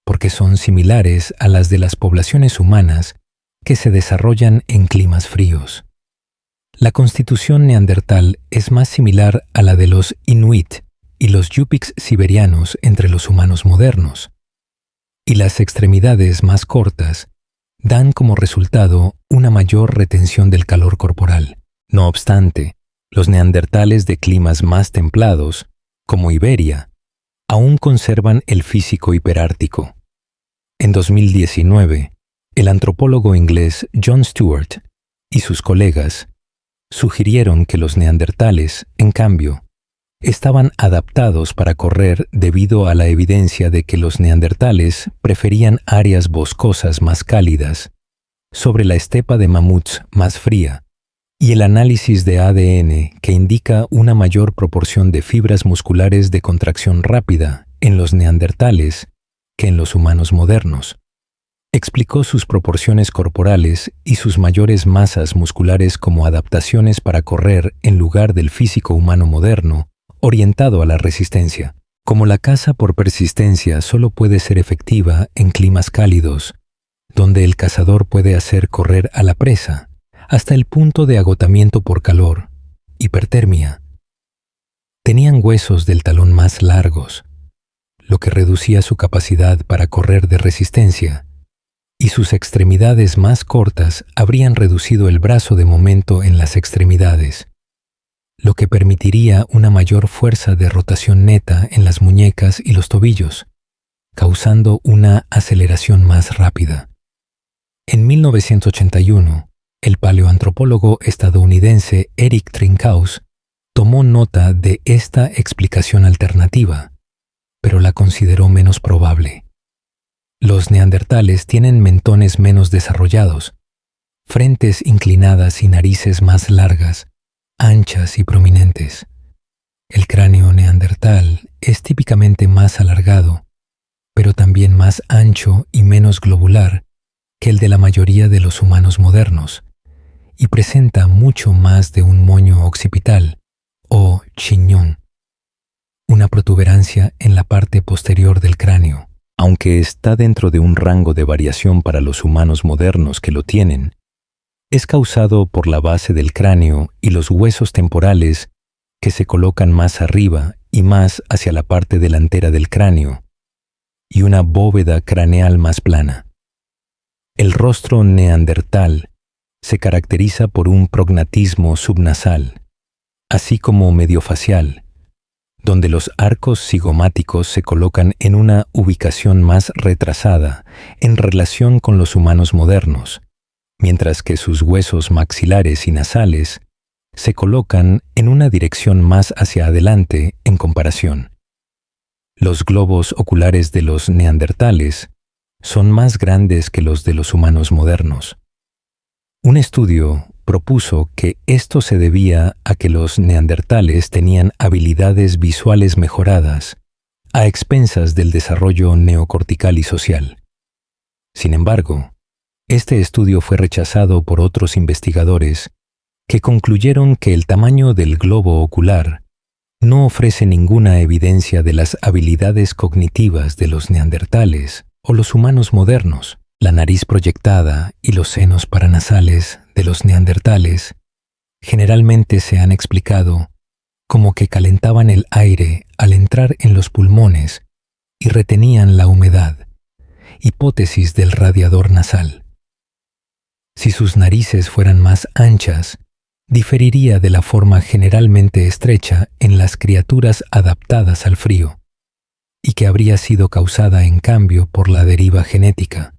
porque son similares a las de las poblaciones humanas que se desarrollan en climas fríos. La constitución neandertal es más similar a la de los inuit y los yupiks siberianos entre los humanos modernos, y las extremidades más cortas dan como resultado una mayor retención del calor corporal. No obstante, los neandertales de climas más templados, como Iberia, aún conservan el físico hiperártico. En 2019, el antropólogo inglés Jon Stewart y sus colegas sugirieron que los neandertales, en cambio, estaban adaptados para correr debido a la evidencia de que los neandertales preferían áreas boscosas más cálidas sobre la estepa de mamuts más fría, y el análisis de ADN que indica una mayor proporción de fibras musculares de contracción rápida en los neandertales que en los humanos modernos, explicó sus proporciones corporales y sus mayores masas musculares como adaptaciones para correr en lugar del físico humano moderno orientado a la resistencia. Como la caza por persistencia solo puede ser efectiva en climas cálidos, donde el cazador puede hacer correr a la presa hasta el punto de agotamiento por calor, hipertermia. Tenían huesos del talón más largos, lo que reducía su capacidad para correr de resistencia, y sus extremidades más cortas habrían reducido el brazo de momento en las extremidades, lo que permitiría una mayor fuerza de rotación neta en las muñecas y los tobillos, causando una aceleración más rápida. En 1981, el paleoantropólogo estadounidense Eric Trinkaus tomó nota de esta explicación alternativa, pero la consideró menos probable. Los neandertales tienen mentones menos desarrollados, frentes inclinadas y narices más largas, anchas y prominentes. El cráneo neandertal es típicamente más alargado, pero también más ancho y menos globular que el de la mayoría de los humanos modernos, y presenta mucho más de un moño occipital, o chiñón, una protuberancia en la parte posterior del cráneo. Aunque está dentro de un rango de variación para los humanos modernos que lo tienen, es causado por la base del cráneo y los huesos temporales que se colocan más arriba y más hacia la parte delantera del cráneo, y una bóveda craneal más plana. El rostro neandertal se caracteriza por un prognatismo subnasal, así como mediofacial, donde los arcos cigomáticos se colocan en una ubicación más retrasada en relación con los humanos modernos, mientras que sus huesos maxilares y nasales se colocan en una dirección más hacia adelante en comparación. Los globos oculares de los neandertales son más grandes que los de los humanos modernos. Un estudio propuso que esto se debía a que los neandertales tenían habilidades visuales mejoradas a expensas del desarrollo neocortical y social. Sin embargo, este estudio fue rechazado por otros investigadores que concluyeron que el tamaño del globo ocular no ofrece ninguna evidencia de las habilidades cognitivas de los neandertales o los humanos modernos. La nariz proyectada y los senos paranasales de los neandertales generalmente se han explicado como que calentaban el aire al entrar en los pulmones y retenían la humedad, hipótesis del radiador nasal. Si sus narices fueran más anchas, diferiría de la forma generalmente estrecha en las criaturas adaptadas al frío, y que habría sido causada en cambio por la deriva genética.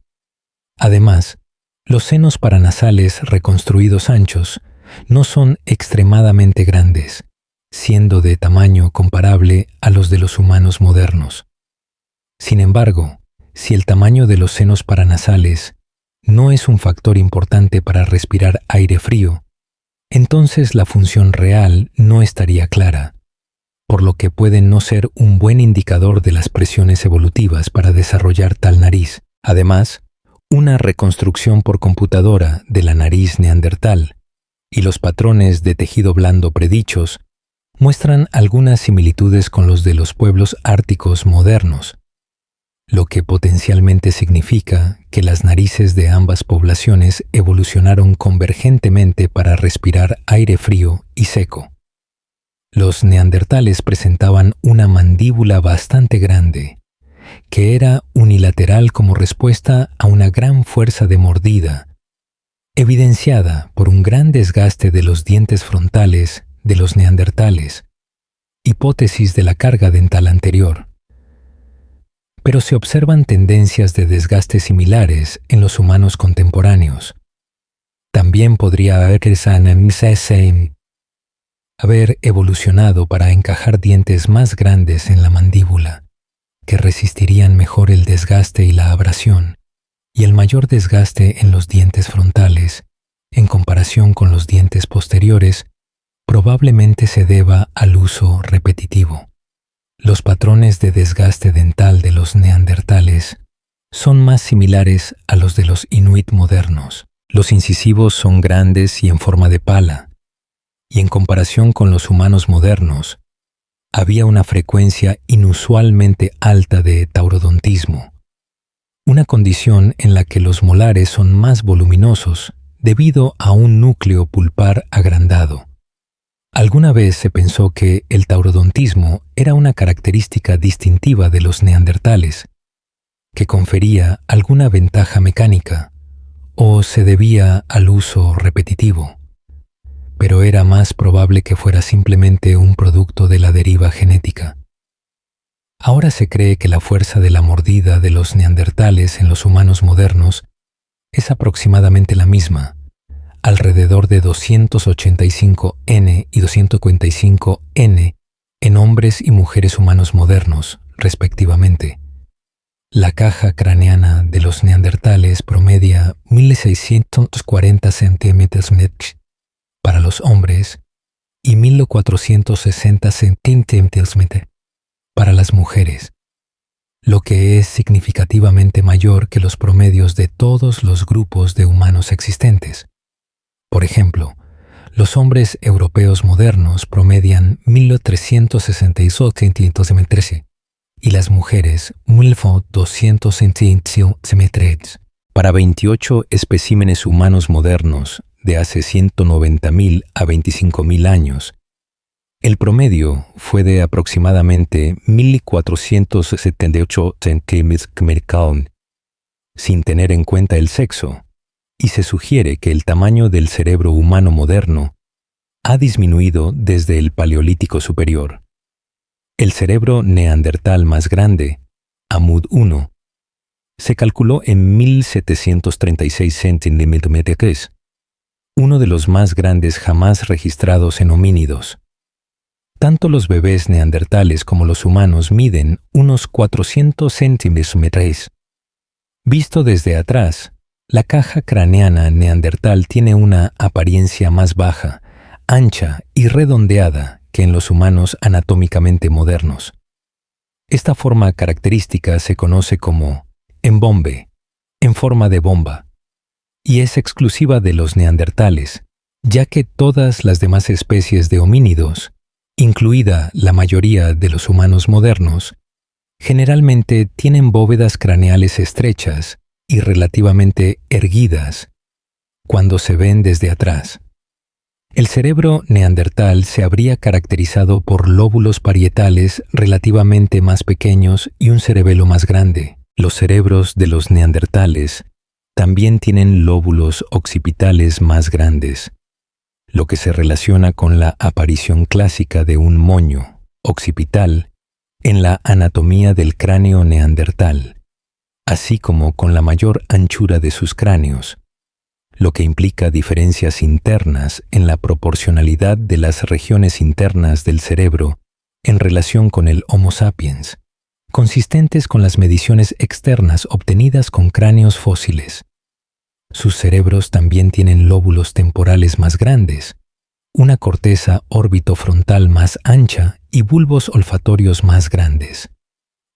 Además, los senos paranasales reconstruidos anchos no son extremadamente grandes, siendo de tamaño comparable a los de los humanos modernos. Sin embargo, si el tamaño de los senos paranasales no es un factor importante para respirar aire frío, entonces la función real no estaría clara, por lo que puede no ser un buen indicador de las presiones evolutivas para desarrollar tal nariz. Además, una reconstrucción por computadora de la nariz neandertal y los patrones de tejido blando predichos muestran algunas similitudes con los de los pueblos árticos modernos, lo que potencialmente significa que las narices de ambas poblaciones evolucionaron convergentemente para respirar aire frío y seco. Los neandertales presentaban una mandíbula bastante grande, que era unilateral como respuesta a una gran fuerza de mordida, evidenciada por un gran desgaste de los dientes frontales de los neandertales, hipótesis de la carga dental anterior. Pero se observan tendencias de desgaste similares en los humanos contemporáneos. También podría haber evolucionado para encajar dientes más grandes en la mandíbula, que resistirían mejor el desgaste y la abrasión, y el mayor desgaste en los dientes frontales, en comparación con los dientes posteriores, probablemente se deba al uso repetitivo. Los patrones de desgaste dental de los neandertales son más similares a los de los inuit modernos. Los incisivos son grandes y en forma de pala, y en comparación con los humanos modernos, había una frecuencia inusualmente alta de taurodontismo, una condición en la que los molares son más voluminosos debido a un núcleo pulpar agrandado. Alguna vez se pensó que el taurodontismo era una característica distintiva de los neandertales, que confería alguna ventaja mecánica, o se debía al uso repetitivo, pero era más probable que fuera simplemente un producto de la deriva genética. Ahora se cree que la fuerza de la mordida de los neandertales en los humanos modernos es aproximadamente la misma, alrededor de 285 N y 255 N en hombres y mujeres humanos modernos, respectivamente. La caja craneana de los neandertales promedia 1640 centímetros para los hombres y 1460 centímetros para las mujeres, lo que es significativamente mayor que los promedios de todos los grupos de humanos existentes. Por ejemplo, los hombres europeos modernos promedian 1362 centímetros y las mujeres 1200 centímetros. Para 28 especímenes humanos modernos de hace 190.000 a 25.000 años, el promedio fue de aproximadamente 1478 centímetros, sin tener en cuenta el sexo, y se sugiere que el tamaño del cerebro humano moderno ha disminuido desde el Paleolítico Superior. El cerebro neandertal más grande, Amud I, se calculó en 1736 centímetros, uno de los más grandes jamás registrados en homínidos. Tanto los bebés neandertales como los humanos miden unos 400 centímetros. Visto desde atrás, la caja craneana neandertal tiene una apariencia más baja, ancha y redondeada que en los humanos anatómicamente modernos. Esta forma característica se conoce como embombe, en forma de bomba, y es exclusiva de los neandertales, ya que todas las demás especies de homínidos, incluida la mayoría de los humanos modernos, generalmente tienen bóvedas craneales estrechas y relativamente erguidas cuando se ven desde atrás. El cerebro neandertal se habría caracterizado por lóbulos parietales relativamente más pequeños y un cerebelo más grande. Los cerebros de los neandertales también tienen lóbulos occipitales más grandes, lo que se relaciona con la aparición clásica de un moño occipital en la anatomía del cráneo neandertal, así como con la mayor anchura de sus cráneos, lo que implica diferencias internas en la proporcionalidad de las regiones internas del cerebro en relación con el Homo sapiens, consistentes con las mediciones externas obtenidas con cráneos fósiles. Sus cerebros también tienen lóbulos temporales más grandes, una corteza órbito-frontal más ancha y bulbos olfatorios más grandes,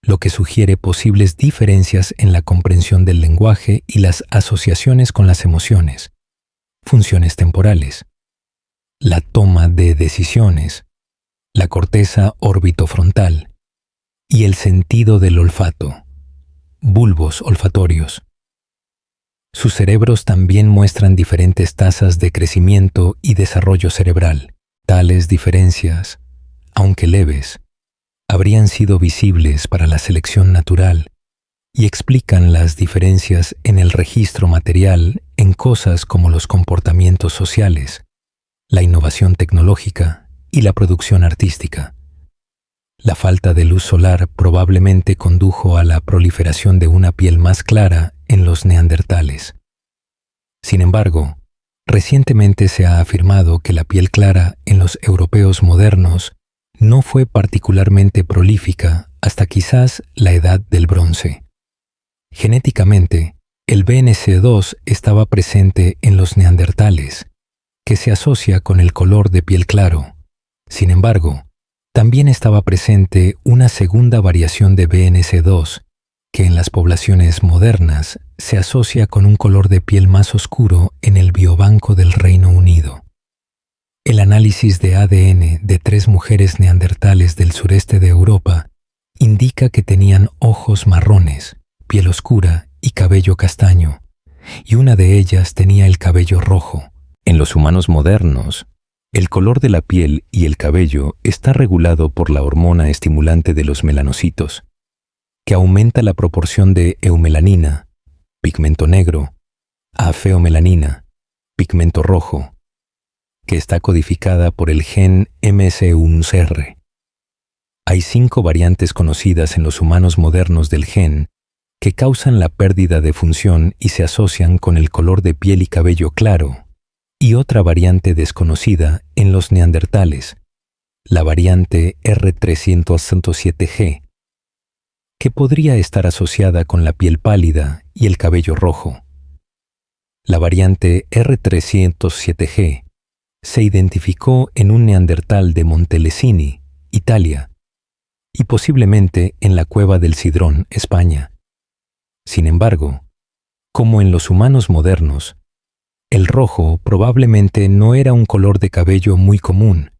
lo que sugiere posibles diferencias en la comprensión del lenguaje y las asociaciones con las emociones, funciones temporales, la toma de decisiones, la corteza órbito-frontal y el sentido del olfato, bulbos olfatorios. Sus cerebros también muestran diferentes tasas de crecimiento y desarrollo cerebral. Tales diferencias, aunque leves, habrían sido visibles para la selección natural y explican las diferencias en el registro material en cosas como los comportamientos sociales, la innovación tecnológica y la producción artística. La falta de luz solar probablemente condujo a la proliferación de una piel más clara en los neandertales. Sin embargo, Recientemente se ha afirmado que la piel clara en los europeos modernos no fue particularmente prolífica hasta quizás la edad del bronce. Genéticamente, el BNC2 estaba presente en los neandertales, que se asocia con el color de piel claro. Sin embargo, también estaba presente una segunda variación de BNC2, que en las poblaciones modernas se asocia con un color de piel más oscuro en el biobanco del Reino Unido. El análisis de ADN de 3 mujeres neandertales del sureste de Europa indica que tenían ojos marrones, piel oscura y cabello castaño, y una de ellas tenía el cabello rojo. En los humanos modernos, el color de la piel y el cabello está regulado por la hormona estimulante de los melanocitos, que aumenta la proporción de eumelanina, pigmento negro, a feomelanina, pigmento rojo, que está codificada por el gen MS1R. Hay 5 variantes conocidas en los humanos modernos del gen que causan la pérdida de función y se asocian con el color de piel y cabello claro, y otra variante desconocida en los neandertales, la variante R307G, que podría estar asociada con la piel pálida y el cabello rojo. La variante R307G se identificó en un neandertal de Montelesini, Italia, y posiblemente en la Cueva del Sidrón, España. Sin embargo, como en los humanos modernos, el rojo probablemente no era un color de cabello muy común,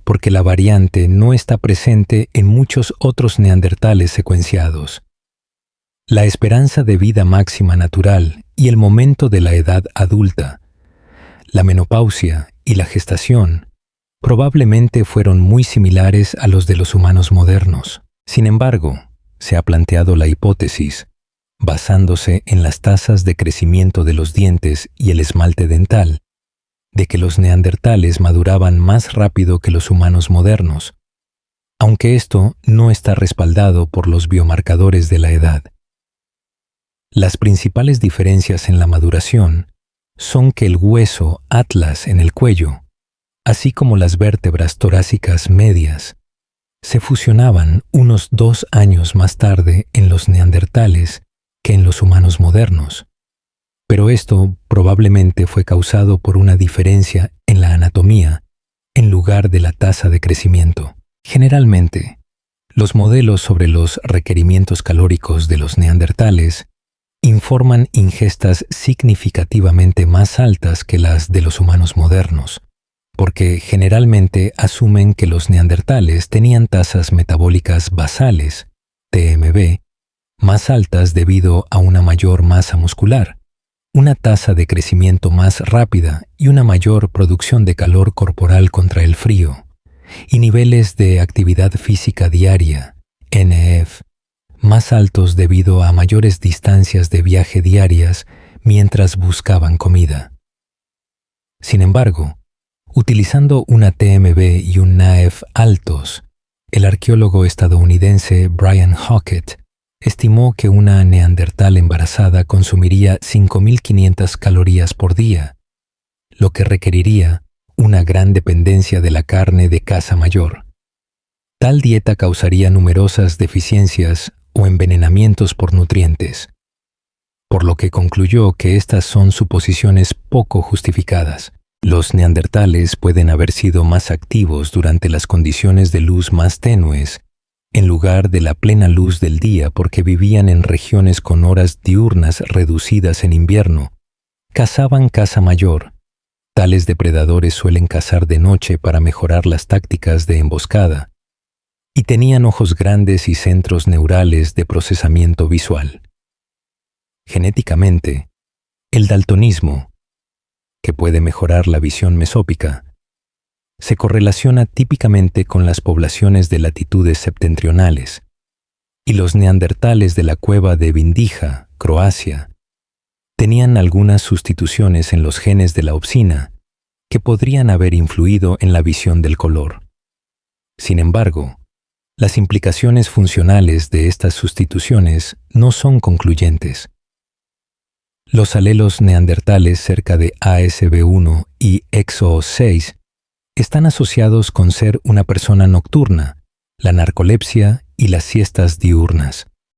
porque la variante no está presente en muchos otros neandertales secuenciados. La esperanza de vida máxima natural y el momento de la edad adulta, la menopausia y la gestación, probablemente fueron muy similares a los de los humanos modernos. Sin embargo, se ha planteado la hipótesis, basándose en las tasas de crecimiento de los dientes y el esmalte dental, de que los neandertales maduraban más rápido que los humanos modernos, aunque esto no está respaldado por los biomarcadores de la edad. Las principales diferencias en la maduración son que el hueso atlas en el cuello, así como las vértebras torácicas medias, se fusionaban unos 2 años más tarde en los neandertales que en los humanos modernos, pero esto probablemente fue causado por una diferencia en la anatomía en lugar de la tasa de crecimiento. Generalmente, los modelos sobre los requerimientos calóricos de los neandertales informan ingestas significativamente más altas que las de los humanos modernos, porque generalmente asumen que los neandertales tenían tasas metabólicas basales, TMB, más altas debido a una mayor masa muscular, una tasa de crecimiento más rápida y una mayor producción de calor corporal contra el frío, y niveles de actividad física diaria, NF, más altos debido a mayores distancias de viaje diarias mientras buscaban comida. Sin embargo, utilizando una TMB y un NAEF altos, el arqueólogo estadounidense Brian Hockett estimó que una neandertal embarazada consumiría 5.500 calorías por día, lo que requeriría una gran dependencia de la carne de caza mayor. Tal dieta causaría numerosas deficiencias o envenenamientos por nutrientes, por lo que concluyó que estas son suposiciones poco justificadas. Los neandertales pueden haber sido más activos durante las condiciones de luz más tenues, en lugar de la plena luz del día porque vivían en regiones con horas diurnas reducidas en invierno. Cazaban caza mayor. Tales depredadores suelen cazar de noche para mejorar las tácticas de emboscada, y tenían ojos grandes y centros neurales de procesamiento visual. Genéticamente, el daltonismo, que puede mejorar la visión mesópica, se correlaciona típicamente con las poblaciones de latitudes septentrionales, y los neandertales de la cueva de Vindija, Croacia, tenían algunas sustituciones en los genes de la opsina que podrían haber influido en la visión del color. Sin embargo, las implicaciones funcionales de estas sustituciones no son concluyentes. Los alelos neandertales cerca de ASB1 y EXO6 están asociados con ser una persona nocturna, la narcolepsia y las siestas diurnas.